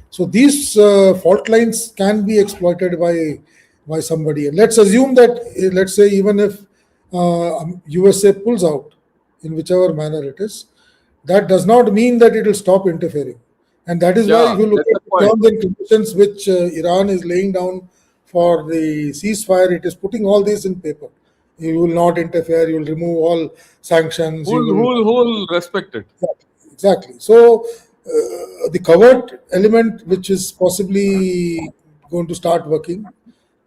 So these fault lines can be exploited by somebody. And let's assume that, let's say, even if USA pulls out in whichever manner it is, that does not mean that it will stop interfering. And that is why if you look at the terms and conditions which Iran is laying down for the ceasefire, it is putting all this in paper. You will not interfere, you will remove all sanctions. Who will respect it? Exactly. So the covert element, which is possibly going to start working,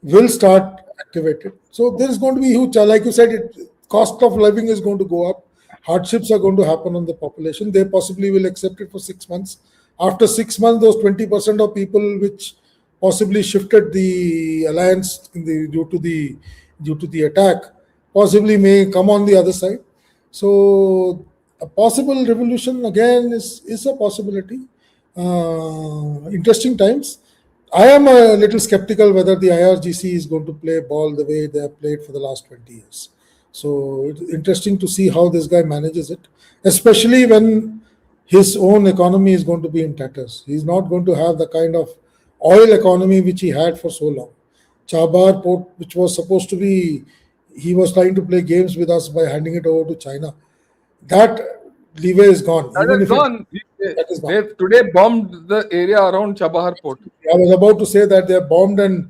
will start activated. So there is going to be huge, like you said, cost of living is going to go up. Hardships are going to happen on the population. They possibly will accept it for 6 months. After 6 months, those 20% of people which possibly shifted the alliance due to the due to the attack, possibly may come on the other side. So a possible revolution again is a possibility. Interesting times. I am a little skeptical whether the IRGC is going to play ball the way they have played for the last 20 years. So it's interesting to see how this guy manages it, especially when his own economy is going to be in tatters. He's not going to have the kind of oil economy which he had for so long. Chabahar port, which was supposed to be, he was trying to play games with us by handing it over to China. That leeway is gone. That Even is if gone. that is gone. They today bombed the area around Chabahar port. I was about to say that they are bombed and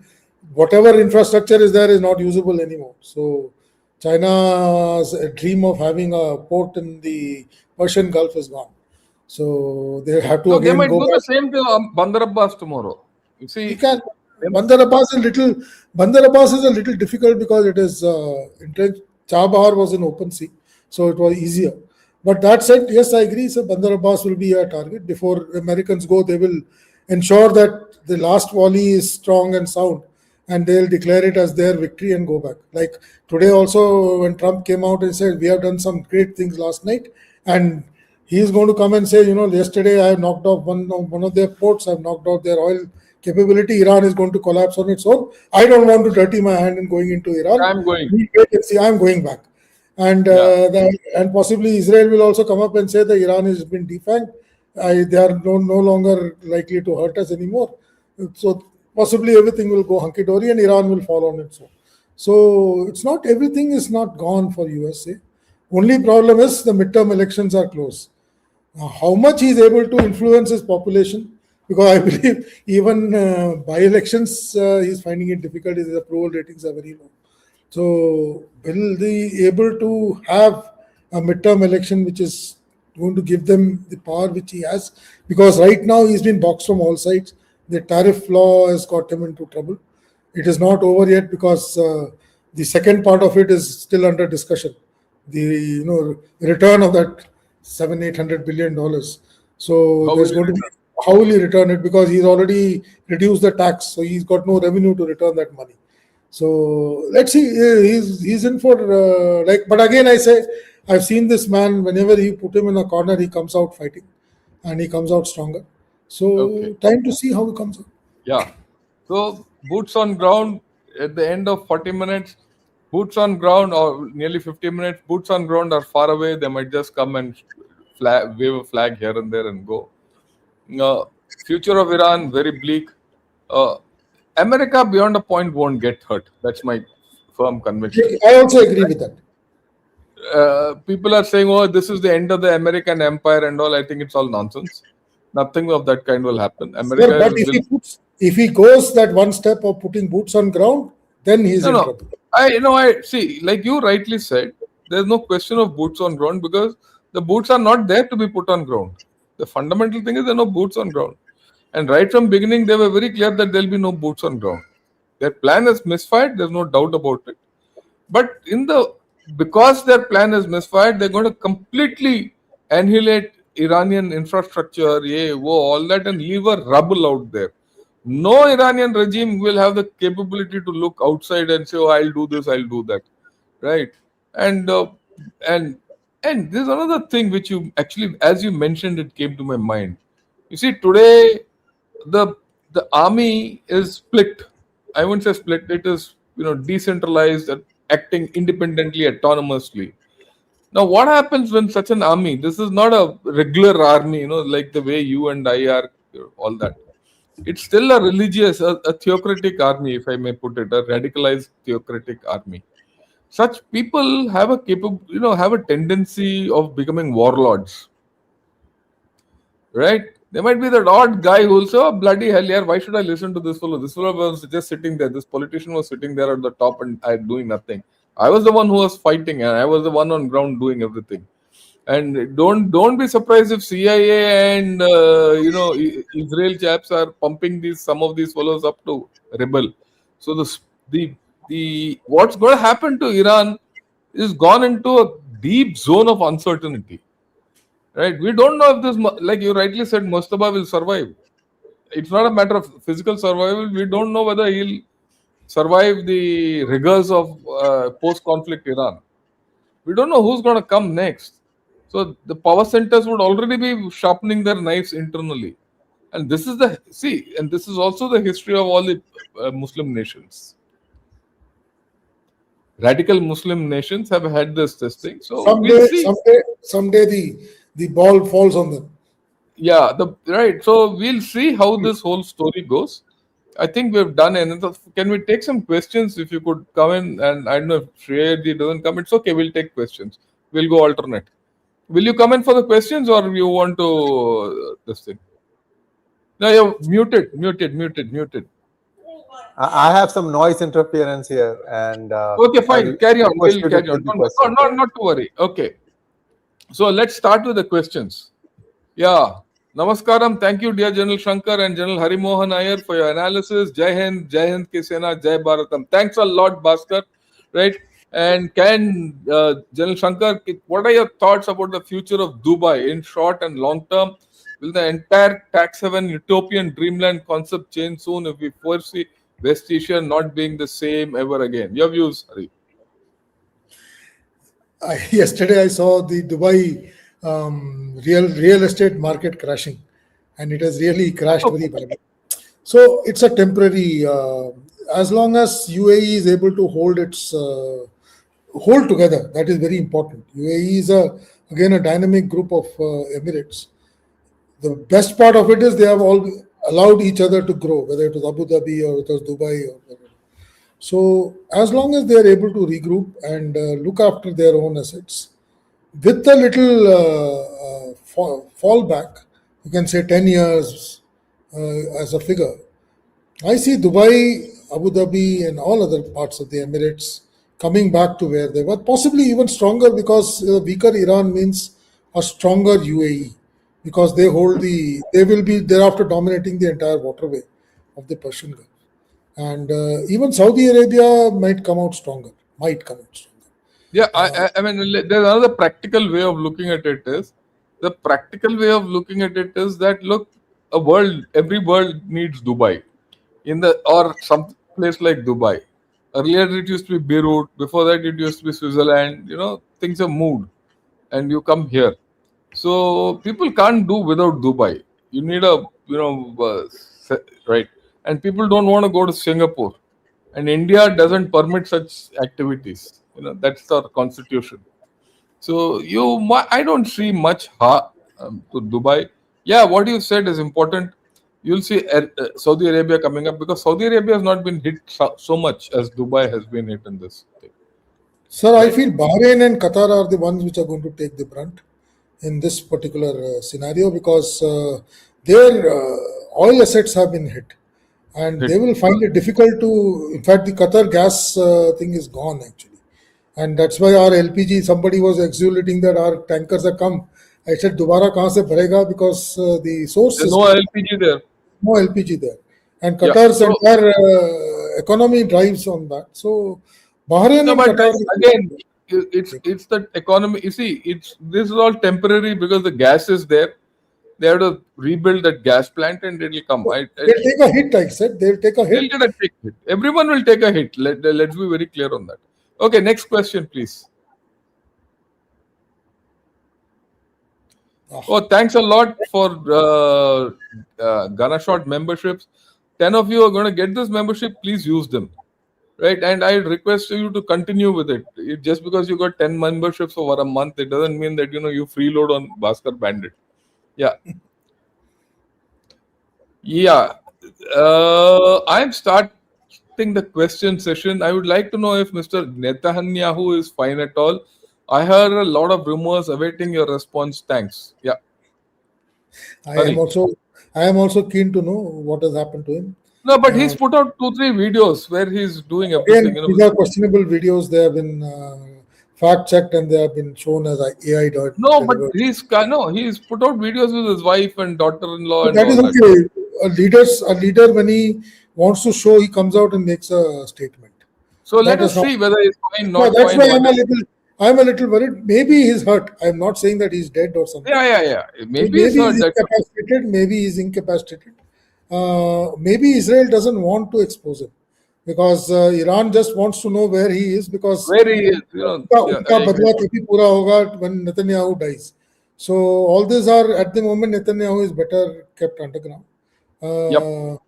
whatever infrastructure is there is not usable anymore. So China's dream of having a port in the Persian Gulf is gone. So they have to No, they again might go do back. the same to Bandar Abbas tomorrow. You You see, can. Bandar Abbas is a little difficult because it is entrenched. Chabahar was in open sea, so it was easier. But that said, yes, I agree. So Bandar Abbas will be a target. Before Americans go, they will ensure that the last volley is strong and sound, and they'll declare it as their victory and go back. Like today, also when Trump came out and said we have done some great things last night, and he's going to come and say, yesterday I have knocked off one of their ports. I've knocked out their oil capability. Iran is going to collapse on its own. I don't want to dirty my hand in going into Iran. I'm going. We wait and see. I'm going back. And and possibly Israel will also come up and say that Iran has been defanged. They are no longer likely to hurt us anymore. So possibly everything will go hunky dory and Iran will fall on its own. So it's not everything is not gone for USA. Only problem is the midterm elections are close. How much he is able to influence his population, because I believe even by elections he's finding it difficult. His approval ratings are very low. So will they able to have a midterm election which is going to give them the power which he has? Because right now he's been boxed from all sides. The tariff law has got him into trouble. It is not over yet because the second part of it is still under discussion. The return of that $700-800 billion. So there's going to be how will he return it, because he's already reduced the tax, so he's got no revenue to return that money. So let's see. He's in for but again I say I've seen this man. Whenever you put him in a corner, he comes out fighting, and he comes out stronger. So time to see how he comes out. Yeah. So boots on ground at the end of 40 minutes. Boots on ground, or nearly 50 minutes. Boots on ground are far away. They might just come and wave a flag here and there and go. Future of Iran very bleak. America beyond a point won't get hurt. That's my firm conviction. I also agree with that. People are saying, "Oh, this is the end of the American empire and all." I think it's all nonsense. Nothing of that kind will happen. America. But if he goes that one step of putting boots on ground, then he's in trouble. I see. Like you rightly said, there's no question of boots on ground because the boots are not there to be put on ground. The fundamental thing is there are no boots on ground. And right from beginning, they were very clear that there'll be no boots on ground. Their plan is misfired. There's no doubt about it. But because their plan is misfired, they're going to completely annihilate Iranian infrastructure, all that, and leave a rubble out there. No Iranian regime will have the capability to look outside and say, "Oh, I'll do this, I'll do that," right? And there's another thing which you actually, as you mentioned, it came to my mind. You see, today the army is split. I wouldn't say split. It is decentralized, acting independently, autonomously. Now, what happens when such an army? This is not a regular army, like the way you and I are, all that. It's still a religious, a theocratic army, if I may put it, a radicalized theocratic army. Such people have a tendency of becoming warlords, right? There might be that odd guy who will say, "Oh, bloody hell, yeah, why should I listen to this fellow? This fellow was just sitting there. This politician was sitting there at the top and I doing nothing. I was the one who was fighting and I was the one on ground doing everything." And don't be surprised if CIA and Israel chaps are pumping some of these fellows up to rebel. So the what's going to happen to Iran is gone into a deep zone of uncertainty. Right? We don't know if this, like you rightly said, Mustafa will survive. It's not a matter of physical survival. We don't know whether he'll survive the rigors of post-conflict Iran. We don't know who's going to come next. So the power centers would already be sharpening their knives internally. And this is and this is also the history of all the Muslim nations. Radical Muslim nations have had this thing. So we'll see. Someday the ball falls on them. Yeah, right. So we'll see how this whole story goes. I think we've done enough. Can we take some questions? If you could come in, and I don't know if Shreyadi doesn't come, it's okay. We'll take questions. We'll go alternate. Will you come in for the questions, or you want to this thing? No, you're muted. I have some noise interference here, and okay, fine. Carry on. We'll carry on. Not to worry. Okay. So let's start with the questions. Yeah. Namaskaram. Thank you, dear General Shankar and General Harimohan Iyer, for your analysis. Jai Hind Ki Sena, Jai Bharatam. Thanks a lot, Bhaskar. Right? And General Shankar, what are your thoughts about the future of Dubai in short and long term? Will the entire tax haven utopian dreamland concept change soon if we foresee West Asia not being the same ever again? Your views, Hari. Yesterday I saw the Dubai real estate market crashing, and it has really crashed very badly. So it's a temporary. As long as UAE is able to hold together, that is very important. UAE is again a dynamic group of Emirates. The best part of it is they have all allowed each other to grow, whether it was Abu Dhabi or it was Dubai or whatever. So as long as they are able to regroup and look after their own assets, with a little fallback, you can say 10 years as a figure, I see Dubai, Abu Dhabi and all other parts of the Emirates coming back to where they were, possibly even stronger, because weaker Iran means a stronger UAE, because they will be thereafter dominating the entire waterway of the Persian Gulf. And even Saudi Arabia might come out stronger. Yeah, I mean, there's another practical way of looking at it is, that look, every world needs Dubai, or some place like Dubai. Earlier it used to be Beirut. Before that it used to be Switzerland. Things have moved, and you come here. So people can't do without Dubai. You need right, and people don't want to go to Singapore, and India doesn't permit such activities. That's our constitution. So I don't see much to Dubai. Yeah, what you said is important. You'll see Saudi Arabia coming up, because Saudi Arabia has not been hit so much as Dubai has been hit in this thing. Sir, right? I feel Bahrain and Qatar are the ones which are going to take the brunt in this particular scenario, because their oil assets have been hit, and they will find it difficult to. In fact, the Qatar gas thing is gone actually, and that's why our LPG. Somebody was exulting that our tankers have come. I said, "Dobara kahan se bharega?" Because the source There's is no LPG there. No LPG there, and Qatar's entire economy drives on that. So Bahrain and Qatar again. It's the economy. You see, this is all temporary, because the gas is there. They have to rebuild that gas plant, and it will come. They'll take a hit. I said they'll take a hit. They'll take a hit. Everyone will take a hit. Let's be very clear on that. Okay, next question, please. Oh, thanks a lot for Ghana Shot memberships. 10 of you are going to get this membership. Please use them. Right, and I request you to continue with it. Just because you got 10 memberships over a month, it doesn't mean that you freeload on Bhaskar Bandit. Yeah. I'm starting the question session. I would like to know if Mr. Netanyahu is fine at all. I heard a lot of rumors awaiting your response. Thanks. Yeah. I am also keen to know what has happened to him. No, but he's put out 2-3 videos where he's doing everything. These are questionable videos. They have been fact checked and they have been shown as AI. No, but he's put out videos with his wife and daughter-in-law. That is okay. A leader, when he wants to show, he comes out and makes a statement. So let us see whether he's fine, not that's fine. Why I'm a little worried. Maybe he's hurt. I'm not saying that he's dead or something. Yeah. Maybe he's hurt. Maybe he's incapacitated. Maybe Israel doesn't want to expose him. because Iran just wants to know where he is, because Where he is, yeah, उनका I agree. बदला तभी पूरा होगा when Netanyahu dies. So all these are, at the moment, Netanyahu is better kept underground. Yep.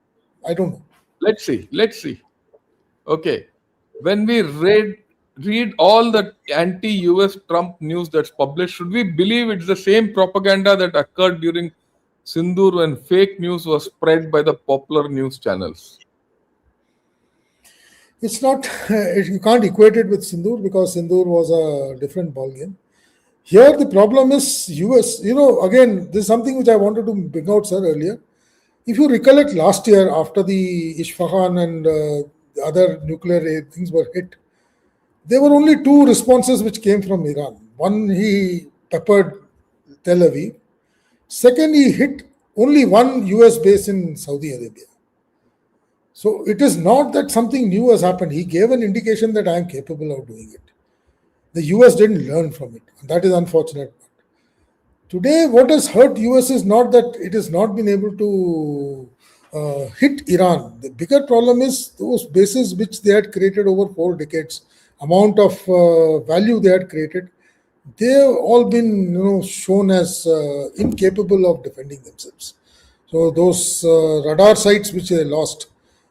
I don't know. Let's see. Let's see. Okay. When we read all the anti-US Trump news that's published, should we believe it's the same propaganda that occurred during Sindoor when fake news was spread by the popular news channels? It's not, you can't equate it with Sindoor, because Sindoor was a different ballgame. Here, the problem is US. Again, this is something which I wanted to bring out, sir, earlier. If you recollect last year, after the Isfahan and the other nuclear things were hit, there were only two responses which came from Iran. One, he peppered Tel Aviv. Second, he hit only one US base in Saudi Arabia. So it is not that something new has happened. He gave an indication that I am capable of doing it. The US didn't learn from it. That is unfortunate. Today, what has hurt US is not that it has not been able to hit Iran. The bigger problem is those bases which they had created over 4 decades, amount of value they had created. They have all been, shown as incapable of defending themselves. So those radar sites which they lost,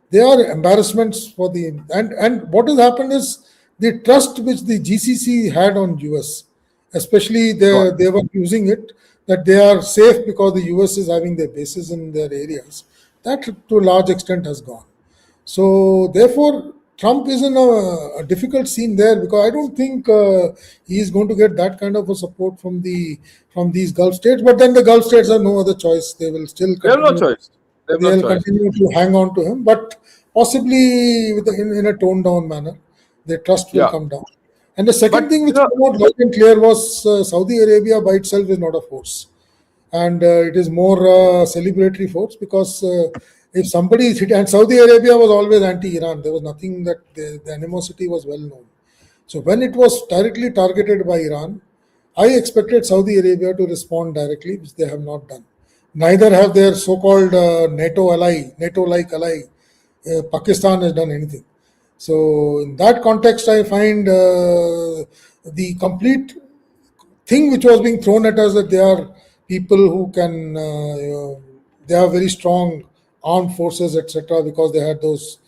they are embarrassments for the, and what has happened is the trust which the GCC had on US, especially they were using it that they are safe because the US is having their bases in their areas. That to a large extent has gone. So therefore, Trump is in a difficult scene there, because I don't think he is going to get that kind of a support from these Gulf states. But then the Gulf states have no other choice; they will still They have no continue. choice. They have They no will choice. continue to hang on to him, but possibly in a toned down manner. Their trust will Yeah. come down. And the second But thing which came out loud and clear was Saudi Arabia by itself is not a force, and it is more celebratory force, because if somebody is hit, and Saudi Arabia was always anti-Iran, there was nothing that the animosity was well known. So when it was directly targeted by Iran, I expected Saudi Arabia to respond directly, which they have not done. Neither have their so-called NATO-like ally, Pakistan, has done anything. So in that context, I find the complete thing which was being thrown at us, that they are people who can, they have very strong armed forces, etc., because they had those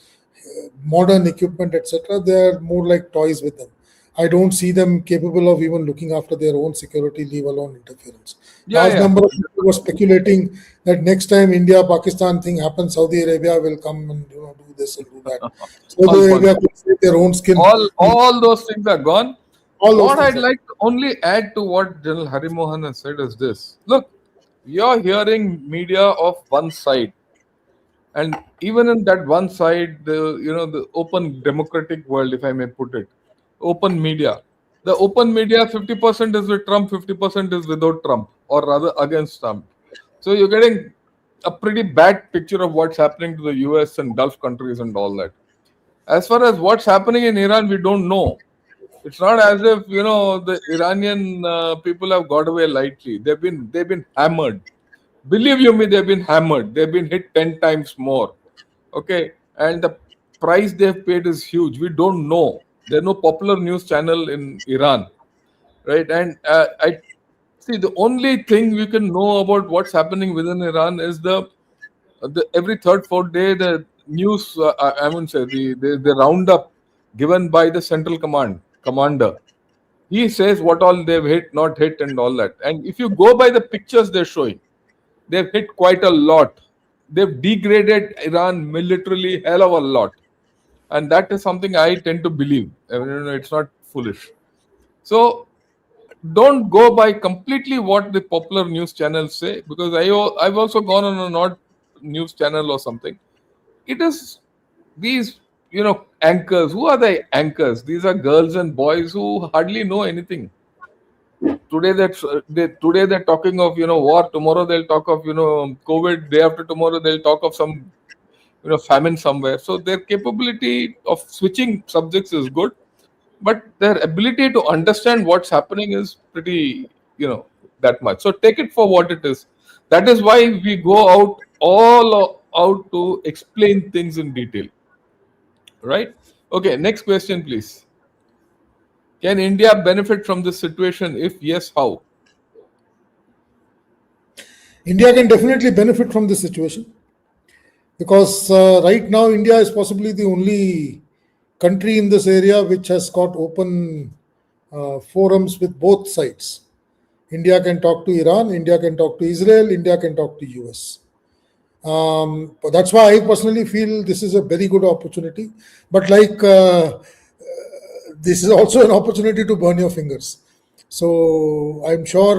modern equipment, etc. They are more like toys with them. I don't see them capable of even looking after their own security, leave alone interference. Large number of people were speculating that next time India Pakistan thing happens, Saudi Arabia will come and do this and do that. Saudi Arabia could save their own skin. All those things are gone. All those What things I'd are like to only add to what General Harimohan has said is this. Look, you're hearing media of one side, and even in that one side, the open democratic world, if I may put it, open media. The open media, 50% is with Trump, 50% is without Trump, or rather against Trump. So you're getting a pretty bad picture of what's happening to the US and Gulf countries and all that. As far as what's happening in Iran, we don't know. It's not as if the Iranian people have got away lightly. They've been hammered. Believe you me, they've been hammered. They've been hit 10 times more. Okay, and the price they've paid is huge. We don't know. There's no popular news channel in Iran, right? And I see the only thing we can know about what's happening within Iran is the every third, fourth day the news. I wouldn't say the roundup given by the central commander. He says what all they've hit, not hit, and all that. And if you go by the pictures they're showing, they've hit quite a lot. They've degraded Iran militarily hell of a lot, and that is something I tend to believe. I mean, it's not foolish. So don't go by completely what the popular news channels say, because I've also gone on an odd news channel or something. It is these anchors. Who are the anchors? These are girls and boys who hardly know anything. Today they're talking of war. Tomorrow they'll talk of COVID. Day after tomorrow they'll talk of some famine somewhere. So their capability of switching subjects is good, but their ability to understand what's happening is pretty that much. So take it for what it is. That is why we go out to explain things in detail. Right? Okay, next question, please. Can India benefit from this situation? If yes, how? India can definitely benefit from this situation because right now India is possibly the only country in this area which has got open forums with both sides. India can talk to Iran, India can talk to Israel, India can talk to US. But that's why I personally feel this is a very good opportunity. But like this is also an opportunity to burn your fingers. So I'm sure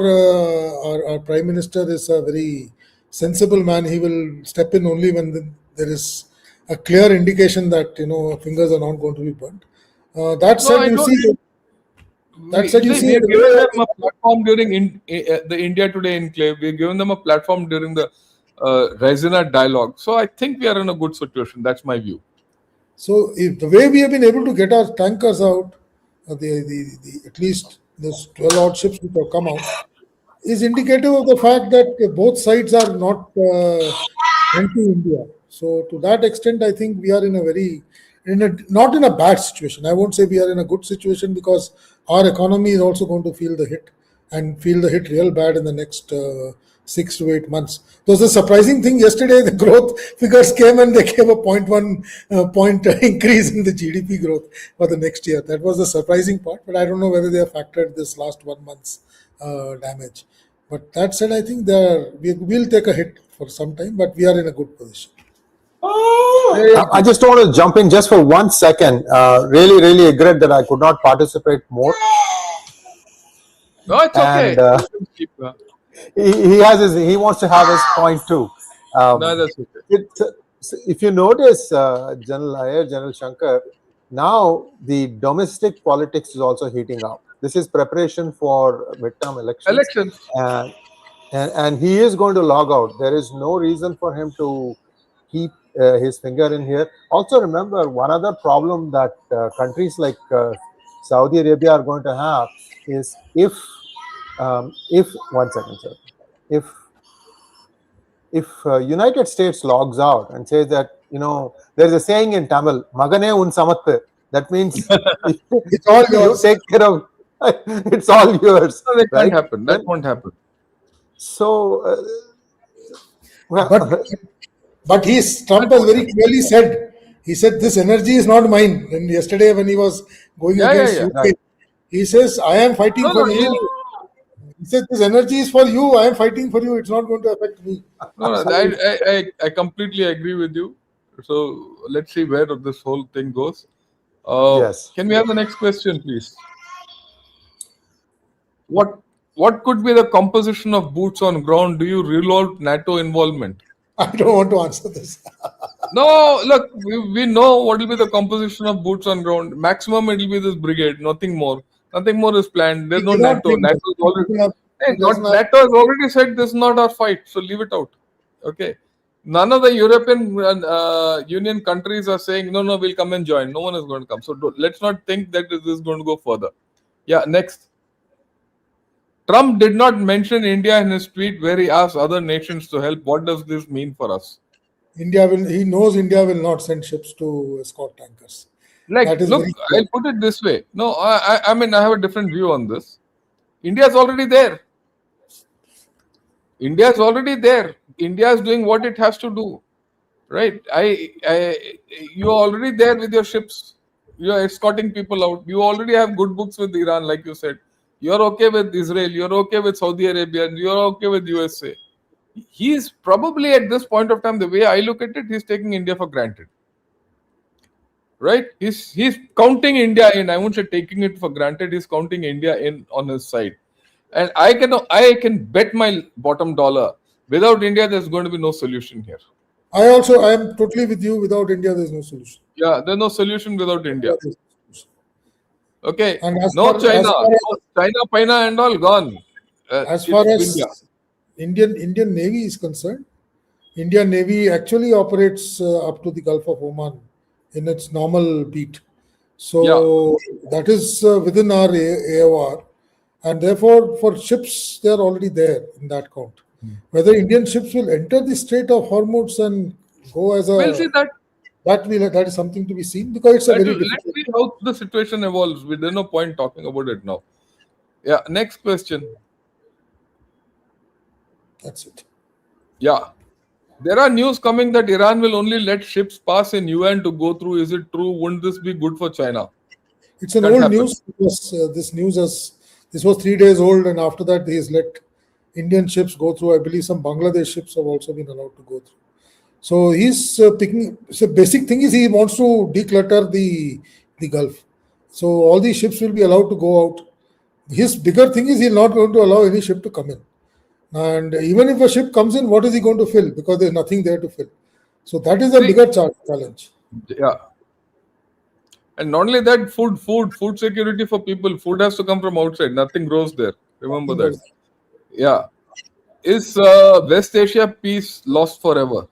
our Prime Minister is a very sensible man. He will step in only when there is a clear indication that fingers are not going to be burnt. That No, said, I you don't. see, that said, you See, see we have the given them way a platform during the India Today enclave. We have given them a platform during the Resina dialogue. So I think we are in a good situation. That's my view. So if the way we have been able to get our tankers out, at least those 12 odd ships which have come out, is indicative of the fact that both sides are not anti-India. So to that extent, I think we are in a not in a bad situation. I won't say we are in a good situation because our economy is also going to feel the hit and feel the hit real bad in the next 6 to 8 months. There was a surprising thing yesterday. The growth figures came and they gave a point 0.1 point increase in the GDP growth for the next year. That was the surprising part, but I don't know whether they have factored this last 1 month's damage. But that said, I think we will take a hit for some time, but we are in a good position. I just want to jump in just for 1 second. Really, really regret that I could not participate more. No, it's okay. And You can keep, he wants to have his point too. no, that's okay. If you notice, General Iyer, General Shankar, now the domestic politics is also heating up. This is preparation for midterm elections, Elections. and he is going to log out. There is no reason for him to keep his finger in here. Also, remember one other problem that countries like Saudi Arabia are going to have is if 1 second, sir, if United States logs out and says that there's a saying in Tamil, "Magane un samattu," that means It's all you yours. take care of it's all yours. No, that right? can't happen. That won't happen. So, well, But Trump has very clearly said, he said, this energy is not mine. And yesterday when he was going Yeah, against yeah. UK, he says, I am fighting No, for no, you. He said, this energy is for you. I am fighting for you. It's not going to affect me. no, I completely agree with you. So let's see where this whole thing goes. yes. Can we have the next question, please? What could be the composition of boots on ground? Do you rule out NATO involvement? I don't want to answer this. No, look, we know what will be the composition of boots on ground. Maximum it will be this brigade, nothing more. Nothing more is planned. There's He no cannot NATO. bring NATO that. is already hey, He doesn't not have. NATO has already said this is not our fight, so leave it out. Okay. None of the European Union countries are saying no, we'll come and join. No one is going to come. So let's not think that this is going to go further. Yeah, next. Trump did not mention India in his tweet where he asked other nations to help. What does this mean for us? He knows India will not send ships to escort tankers. Like, That is look, very clear. I'll put it this way. No, I mean, I have a different view on this. India's already there. India's already there. India is doing what it has to do, right? You're already there with your ships. You're escorting people out. You already have good books with Iran, like you said. You're okay with Israel. You're okay with Saudi Arabia. And you're okay with USA. He's probably at this point of time, the way I look at it, he's taking India for granted. Right? He's counting India in. I won't say taking it for granted. He's counting India in on his side, and I can bet my bottom dollar. Without India, there's going to be no solution here. I am totally with you. Without India, there's no solution. Yeah, there's no solution without India. Okay, And no China, no China, China, and all gone. as far It's as India. Indian Navy is concerned, Indian Navy actually operates up to the Gulf of Oman in its normal beat. So that is within our AOR, and therefore for ships they are already there in that count. Whether Indian ships will enter the Strait of Hormuz and go as a We'll see that. That is something to be seen, because it's a very Let's difficult. see how the situation evolves. There's no point talking about it now. Yeah, next question. That's it. Yeah. There are news coming that Iran will only let ships pass in UN to go through. Is it true? Wouldn't this be good for China? It's an Can't old happen. news. This was 3 days old, and after that he has let Indian ships go through. I believe some Bangladesh ships have also been allowed to go through. So he's picking. So basic thing is he wants to declutter the Gulf. So all these ships will be allowed to go out. His bigger thing is he's not going to allow any ship to come in. And even if a ship comes in, what is he going to fill? Because there's nothing there to fill. So that is a See, bigger challenge. yeah. And not only that, food security for people. Food has to come from outside. Nothing grows there. Remember that. Yeah. Is West Asia peace lost forever?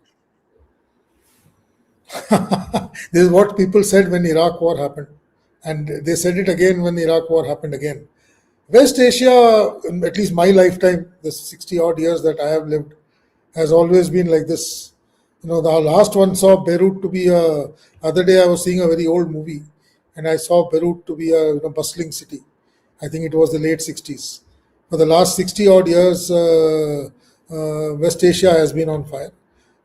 This is what people said when Iraq war happened, and they said it again when Iraq war happened again. West Asia, in at least my lifetime, the 60 odd years that I have lived, has always been like this. The last one saw Beirut to be a. Other day I was seeing a very old movie, and I saw Beirut to be a bustling city. I think it was the late 60s. For the last 60 odd years, West Asia has been on fire.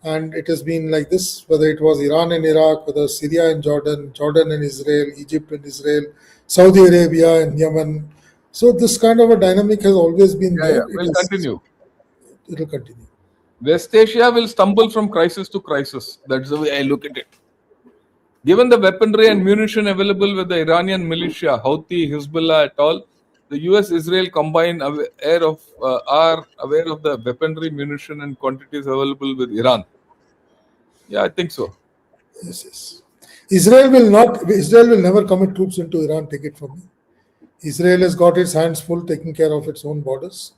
And it has been like this, whether it was Iran and Iraq, whether Syria and Jordan, Jordan and Israel, Egypt and Israel, Saudi Arabia and Yemen. So this kind of a dynamic has always been there. We'll continue. It will continue. West Asia will stumble from crisis to crisis. That's the way I look at it. Given the weaponry and munition available with the Iranian militia, Houthi, Hezbollah, et al., the US-Israel combined are aware of the weaponry, munition, and quantities available with Iran. Yeah, I think so. Yes. Israel will never commit troops into Iran, take it from me. Israel has got its hands full taking care of its own borders.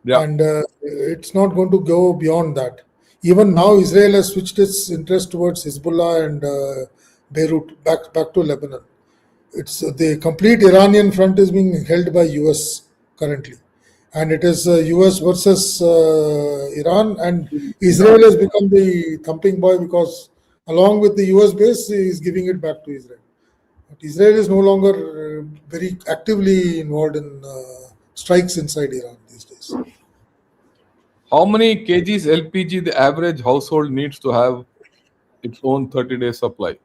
Yeah. And it's not going to go beyond that. Even now, Israel has switched its interest towards Hezbollah and Beirut, back to Lebanon. It's the complete Iranian front is being held by US currently, and it is US versus Iran, and Israel has become the thumping boy because along with the US base, he is giving it back to Israel. But Israel is no longer very actively involved in strikes inside Iran these days. How many kgs LPG the average household needs to have its own 30-day supply?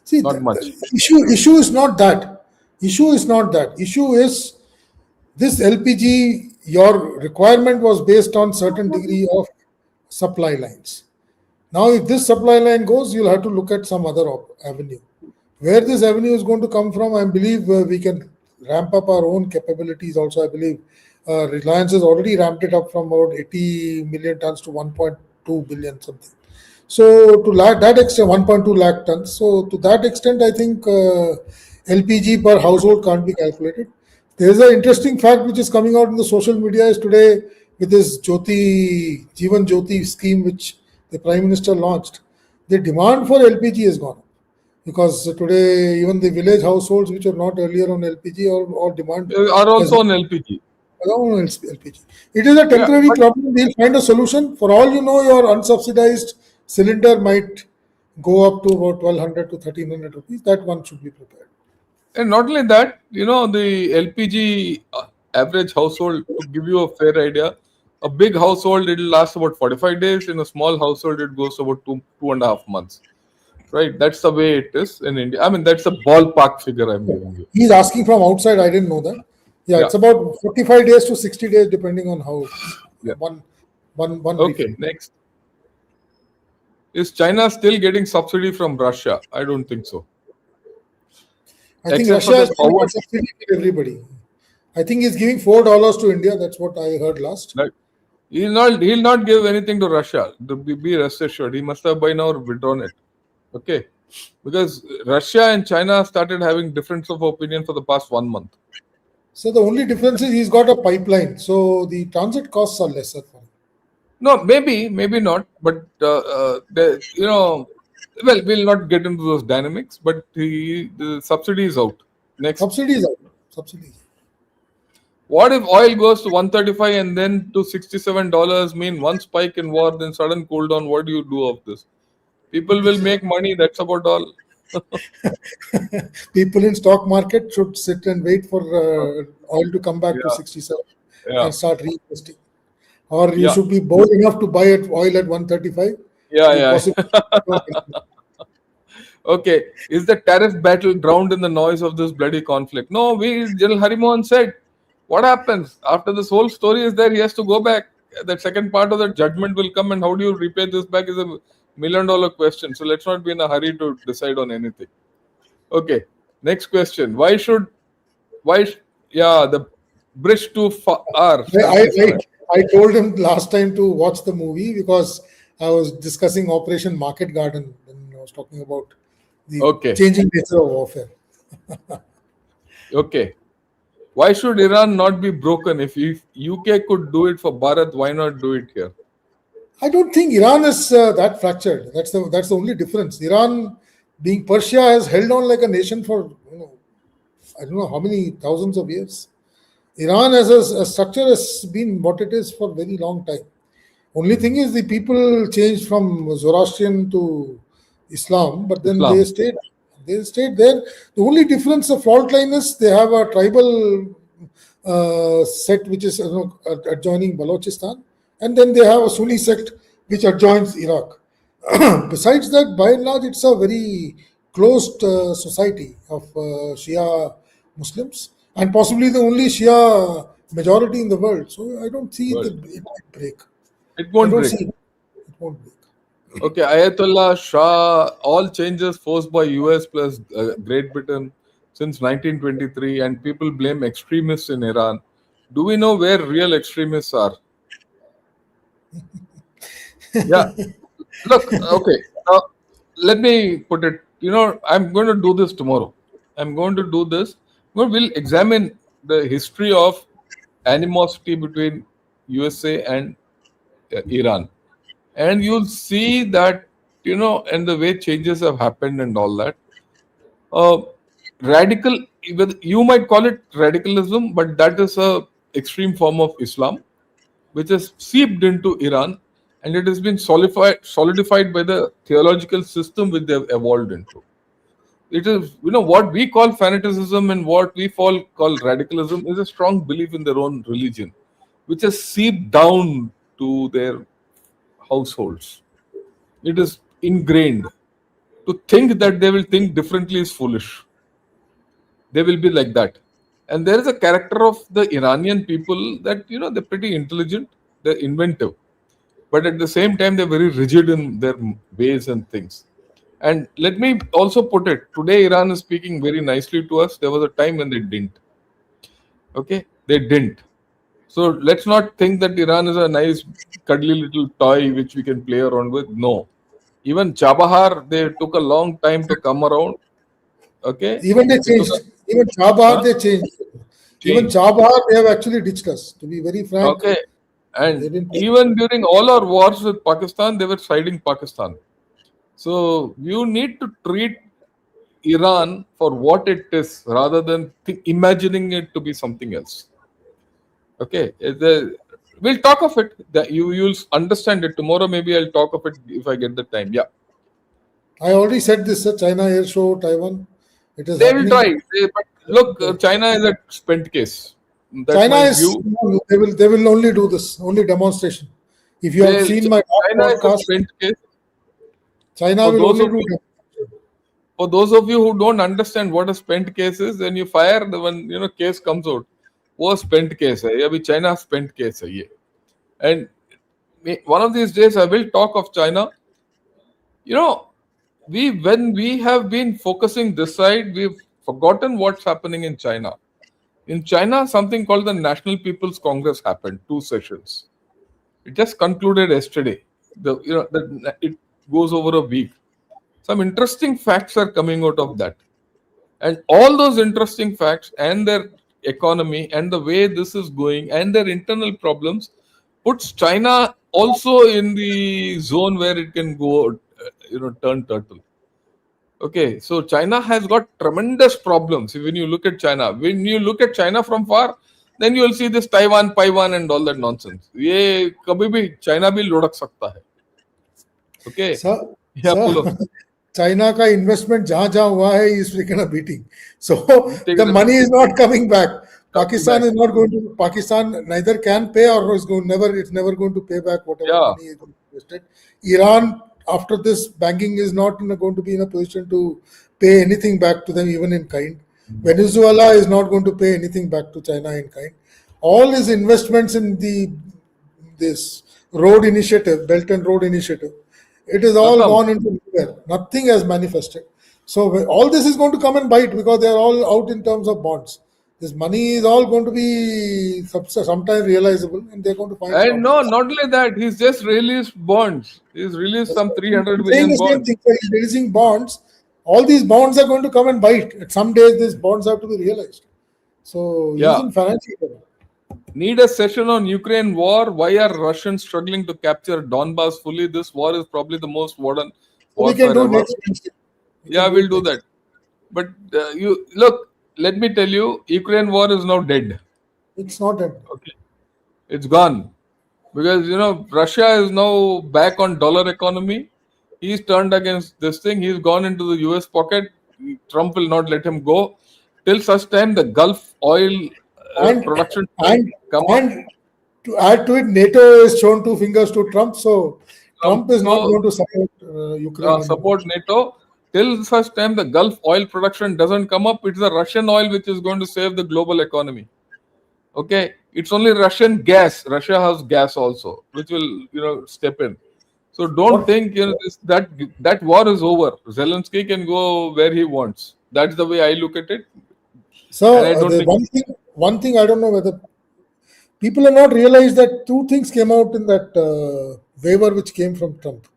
See, not much. Issue is not that. Issue is this LPG. Your requirement was based on certain degree of supply lines. Now, if this supply line goes, you'll have to look at some other avenue. Where this avenue is going to come from, I believe we can ramp up our own capabilities. Also, I believe Reliance has already ramped it up from about 80 million tons to 1.2 billion something. So to that extent, 1.2 lakh tons. So to that extent, I think LPG per household can't be calculated. There is an interesting fact which is coming out in the social media is today with this Jyoti Jeevan Jyoti scheme which the Prime Minister launched. The demand for LPG has gone up because today even the village households which are not earlier on LPG or demand are also on LPG. LPG. It is a temporary problem. We'll find a solution. For all you know, your unsubsidized cylinder might go up to about 1,200 to 1,300 rupees. That one should be prepared. And not only that, the LPG average household, to give you a fair idea, a big household, it will last about 45 days. In a small household, it goes about 2.5 months. Right? That's the way it is in India. I mean, that's a ballpark figure I'm giving you. He's asking from outside. I didn't know that. Yeah, it's about 45 days to 60 days, depending on how one. Okay, refill. Next. Is China still getting subsidy from Russia? I don't think so. I think Russia is giving subsidy to everybody. I think he's giving $4 to India. That's what I heard last. Right. He'll not give anything to Russia. Be rest assured. He must have by now withdrawn it. Okay. Because Russia and China started having difference of opinion for the past 1 month. So the only difference is he's got a pipeline. So the transit costs are lesser for him. No, maybe not. But, we'll not get into those dynamics. But the subsidy is out. Next. Subsidy is out. What if oil goes to 135 and then to $67? Mean one spike in war, then sudden cool down? What do you do of this? People will make money. That's about all. People in stock market should sit and wait for oil to come back to Yeah, 67 yeah, and start reinvesting. Or you yeah, should be bold enough to buy oil at 135. You yeah, possibly yeah. Okay, is the tariff battle drowned in the noise of this bloody conflict? No, General Harimohan said, what happens after this whole story is there? He has to go back. That second part of the judgment will come, and how do you repay this back is a $1 million question. So let's not be in a hurry to decide on anything. Okay, next question. Yeah, the bridge too far I, selfish. I, I told him last time to watch the movie because I was discussing Operation Market Garden when I was talking about the Okay, changing nature of warfare. okay. Why should Iran not be broken? If UK could do it for Bharat, why not do it here? I don't think Iran is that fractured. That's the only difference. Iran, being Persia, has held on like a nation for I don't know how many thousands of years. Iran as a structure has been what it is for a very long time. Only thing is the people changed from Zoroastrian to Islam, but then they Islam. stayed. They stayed there. The only difference, the fault line is they have a tribal sect which is adjoining Balochistan, and then they have a Sunni sect which adjoins Iraq. Besides that, by and large, it's a very closed society of Shia Muslims, and possibly the only Shia majority in the world. So I don't see Well, it might break. it I won't don't break. see it. It won't break. Okay, Ayatollah Shah, all changes forced by US plus Great Britain since 1923, and people blame extremists in Iran. Do we know where real extremists are? Yeah, look, okay. Let me put it. I'm going to do this tomorrow. I'm going to do this. We'll examine the history of animosity between USA and Iran, and you'll see that and the way changes have happened and all that. Uh, Radical, you might call it radicalism, but that is a extreme form of Islam which has seeped into Iran, and it has been solidified by the theological system which they have evolved into. It is, what we call fanaticism and what we call radicalism is a strong belief in their own religion, which has seeped down to their households. It is ingrained. To think that they will think differently is foolish. They will be like that. And there is a character of the Iranian people that, they're pretty intelligent, they're inventive, but at the same time, they're very rigid in their ways and things. And let me also put it today, Iran is speaking very nicely to us. There was a time when they didn't. Okay? They didn't. So let's not think that Iran is a nice, cuddly little toy which we can play around with. No. Even Chabahar, they took a long time to come around. Okay? Even they It took changed. a Even Chabahar, huh? they changed. Even change. Chabahar, they have actually ditched us. To be very frank, Okay. they And didn't. even during all our wars with Pakistan, they were siding Pakistan. So you need to treat Iran for what it is rather than imagining it to be something else. Okay. We'll talk of it. You'll understand it tomorrow. Maybe I'll talk of it if I get the time. Yeah. I already said this, China Air Show, Taiwan. It is They will happening. try. But look, China is a spent case. That's China my is, view. no, they will only do this, only demonstration. If you have seen my last China is a podcast, spent case. China For will those only of do you demonstration. for those of you who don't understand what a spent case is, then you fire the when case comes out. वो spent case है, अभी China spent case है ये. And one of these days I will talk of China. When we have been focusing this side, we've forgotten what's happening in China. In China, something called the National People's Congress happened, 2 sessions. It just concluded yesterday. It goes over a week. Some interesting facts are coming out of that. And all those interesting facts and their economy and the way this is going and their internal problems puts China also in the zone where it can go, turn turtle. Okay, so China has got tremendous problems. When you look at China from far, then you will see this Taiwan, and all that nonsense. ये कभी भी China भी लुढ़क सकता है. Okay. Sir, Yeah, So pull up. China ka investment jahan jahan hua hai is taken a beating. So Take the it money is not coming back. coming Pakistan back. is not going to. Pakistan neither can pay or is going never. It's never going to pay back whatever Yeah. money is invested. Iran after this banking is not going to be in a position to pay anything back to them even in kind. Venezuela is not going to pay anything back to China in kind. All his investments in this road initiative, Belt and Road Initiative, it is all Khatam. gone into nowhere. Nothing has manifested. So all this is going to come and bite because they are all out in terms of bonds. This money is all going to be sometime realizable, and they're going to find And no, shortages. not only that, he's just released bonds. He's released some I'm 300 saying billion the same bonds. thing. So he's releasing bonds. All these bonds are going to come and bite. At some days, these bonds have to be realized. So he's Yeah. in financial trouble. Need a session on Ukraine war. Why are Russians struggling to capture Donbass fully? This war is probably the most modern So we can warfare do ever. next Wednesday. We Yeah, can do we'll it do next. that. But you look, let me tell you, Ukraine war is now dead. It's not end. Okay, it's gone because Russia is now back on dollar economy. He's turned against this thing. He's gone into the U.S. pocket. Trump will not let him go till such time the Gulf oil And production doesn't and come up. and to add to it, NATO has shown two fingers to Trump. So Trump Trump is not so going to support Ukraine anymore. support NATO till such time the Gulf oil production doesn't come up. It's the Russian oil which is going to save the global economy. Okay, it's only Russian gas. Russia has gas also, which will step in. So don't What? think that war is over. Zelensky can go where he wants. That's the way I look at it, and I So don't the think. one thing I don't know whether people have not realized that two things came out in that waiver which came from Trump.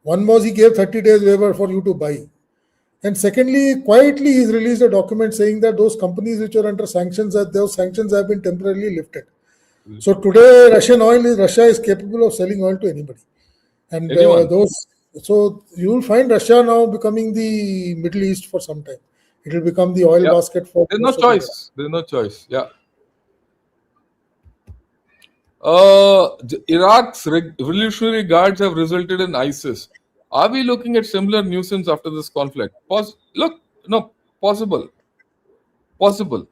One was he gave 30 days waiver for you to buy. And secondly, quietly he's released a document saying that those companies which are under sanctions, that those sanctions have been temporarily lifted. So today, Russia is capable of selling oil to anybody, and Anyone? so you will find Russia now becoming the Middle East for some time. It will become the oil Yeah. basket for There's no most of the world. choice. There's no choice. Yeah. Iraq's revolutionary guards have resulted in ISIS. Are we looking at similar nuisance after this conflict? Look, no, possible, possible.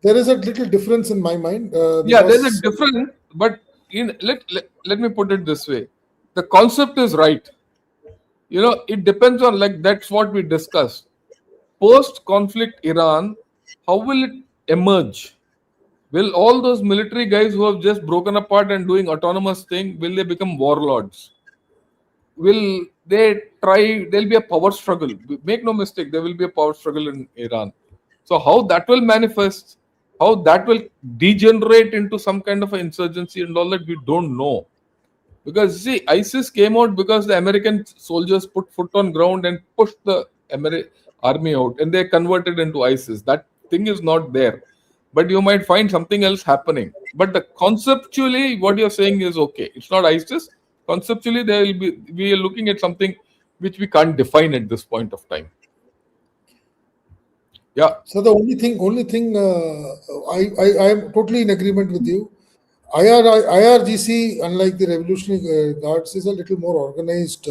There is a little difference in my mind Yeah, there's a because difference, but let me put it this way: the concept is right. It depends on, like, that's what we discussed. Post-conflict Iran, how will it emerge? Will all those military guys who have just broken apart and doing autonomous thing, will they become warlords? Will they try? There'll be a power struggle. Make no mistake, there will be a power struggle in Iran. So how that will manifest, how that will degenerate into some kind of an insurgency and all that, we don't know. Because see, ISIS came out because the American soldiers put foot on ground and pushed the army out, and they converted into ISIS. That thing is not there, but you might find something else happening. But the conceptually, what you're saying is okay. It's not ISIS. Conceptually, there will be. We are looking at something which we can't define at this point of time. Yeah. so the only thing I am totally in agreement with you. IRGC, unlike the Revolutionary Guards, is a little more organized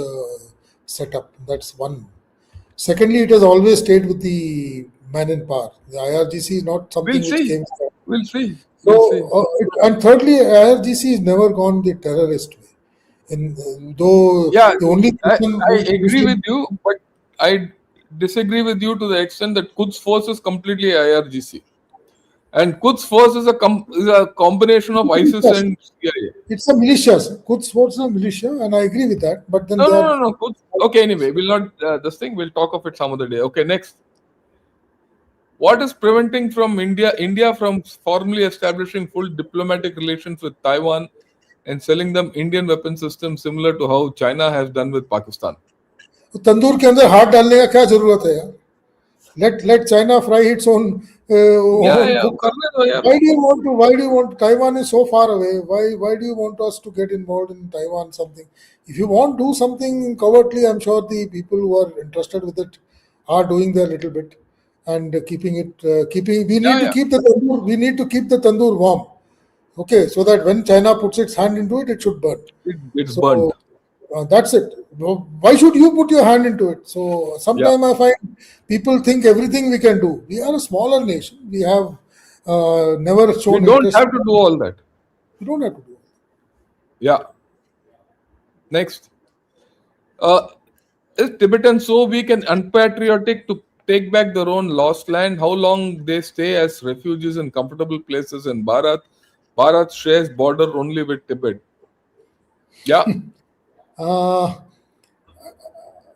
setup. That's one. Secondly, it has always stayed with the man in power. The IRGC is not We'll something which see. came from. We'll see. So, We'll see. and thirdly, IRGC has never gone the terrorist way. Though Yeah, the only person I who agree usually with you, but I disagree with you to the extent that Quds Force is completely IRGC, and Quds Force is a combination of ISIS and CIA. it's a militia. Quds Force is a militia, and I agree with that. But then No, they no, are no, no. Okay, anyway, we'll not this thing. We'll talk of it some other day. Okay, next. What is preventing India from formally establishing full diplomatic relations with Taiwan and selling them Indian weapon systems similar to how China has done with Pakistan? तंदूर के अंदर हाथ डालने का क्या जरूरत है यार? Let China fry its Yeah, own yeah. cook. करने दो यार. Why do you want Taiwan is so far away? Why do you want us to get involved in Taiwan something? If you want to do something covertly, I'm sure the people who are interested with it are doing their little bit and keeping. We Yeah, need to yeah. keep the tandoor. We need to keep the tandoor warm. Okay, so that when China puts its hand into it, it should burn. It's burnt. So That's it. Why should you put your hand into it? So sometimes I find people think everything we can do. We are a smaller nation. We have never We shown don't interest. have to do all that. We don't have to do it. Yeah. Next. Is Tibetans so weak and unpatriotic to take back their own lost land? How long they stay as refugees in comfortable places in Bharat? Bharat shares border only with Tibet. Yeah. Uh,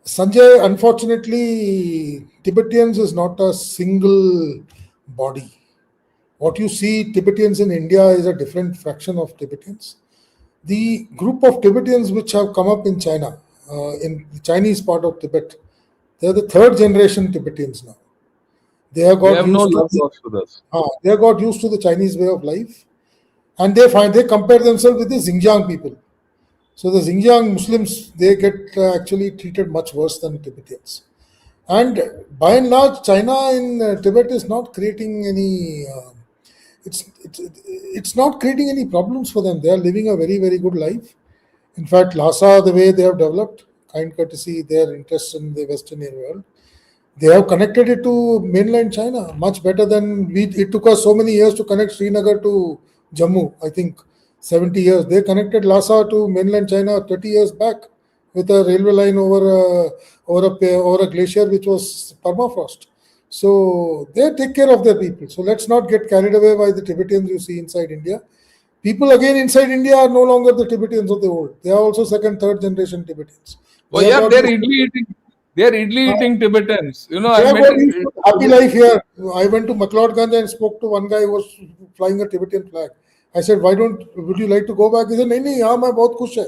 Sanjay, unfortunately, Tibetans is not a single body. What you see Tibetans in India is a different fraction of Tibetans. The group of Tibetans which have come up in China, in the Chinese part of Tibet, they are the third generation Tibetans now. They have They got have no used to love lost with us. they have got used to the Chinese way of life, and they compare themselves with the Xinjiang people. So the Xinjiang Muslims, they get actually treated much worse than Tibetans. And by and large, China in Tibet is not creating any. It's not creating any problems for them. They are living a very very good life. In fact, Lhasa, the way they have developed, kind courtesy, their interests in the Western world, they have connected it to mainland China much better than we. It took us so many years to connect Srinagar to Jammu. I think 70 years. They connected Lhasa to mainland China 30 years back with a railway line over a glacier which was permafrost. So they take care of their people. So let's not get carried away by the Tibetans you see inside India. People again inside India are no longer the Tibetans of the old. They are also second, third generation Tibetans. Oh They have yeah, got they're used- idli eating. They're idli eating Tibetans. You know, they I have met got used to happy life here. I went to McLeodganj and spoke to one guy who was flying a Tibetan flag. I said, would you like to go back? He said, नहीं यहाँ मैं बहुत खुश है.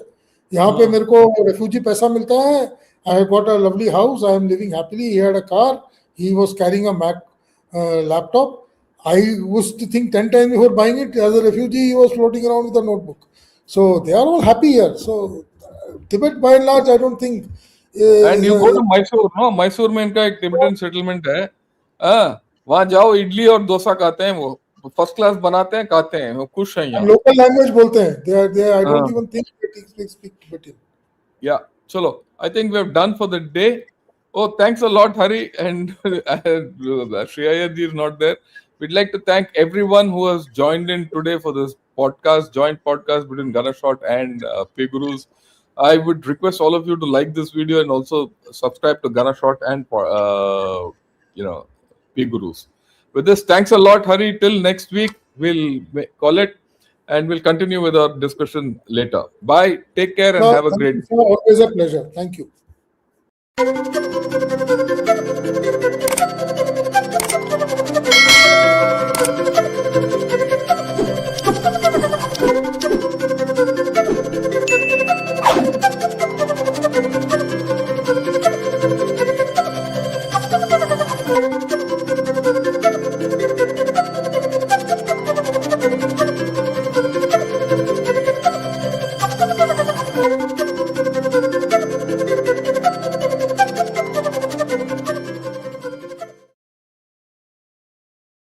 यहाँ पे मेरे को refugee पैसा मिलता है. I have got a lovely house. I am living happily. He had a car. He was carrying a Mac laptop. I was to think 10 times before buying it. As a refugee, he was floating around with a notebook. So they are all happy here. So Tibet, by and large, I don't think. And you go to Mysore, no? Mysore में इनका एक Tibetan settlement है. हाँ, वहाँ जाओ इडली और डोसा खाते हैं वो. फर्स्ट क्लास बनाते हैं, खाते हैं. वो खुश हैं यहाँ. Local language बोलते हैं. They I don't even think they speak Tibetan. Yeah. Chalo. I think we're done for the day. Oh, thanks a lot, Hari. And Shreya ji is not there. We'd like to thank everyone who has joined in today for this joint podcast between Ganashot and P Gurus. I would request all of you to like this video and also subscribe to Ganashot and P Gurus. With this, thanks a lot, Hari. Till next week, we'll call it and we'll continue with our discussion later. Bye. Take care and have a great day. Always a pleasure. Thank you.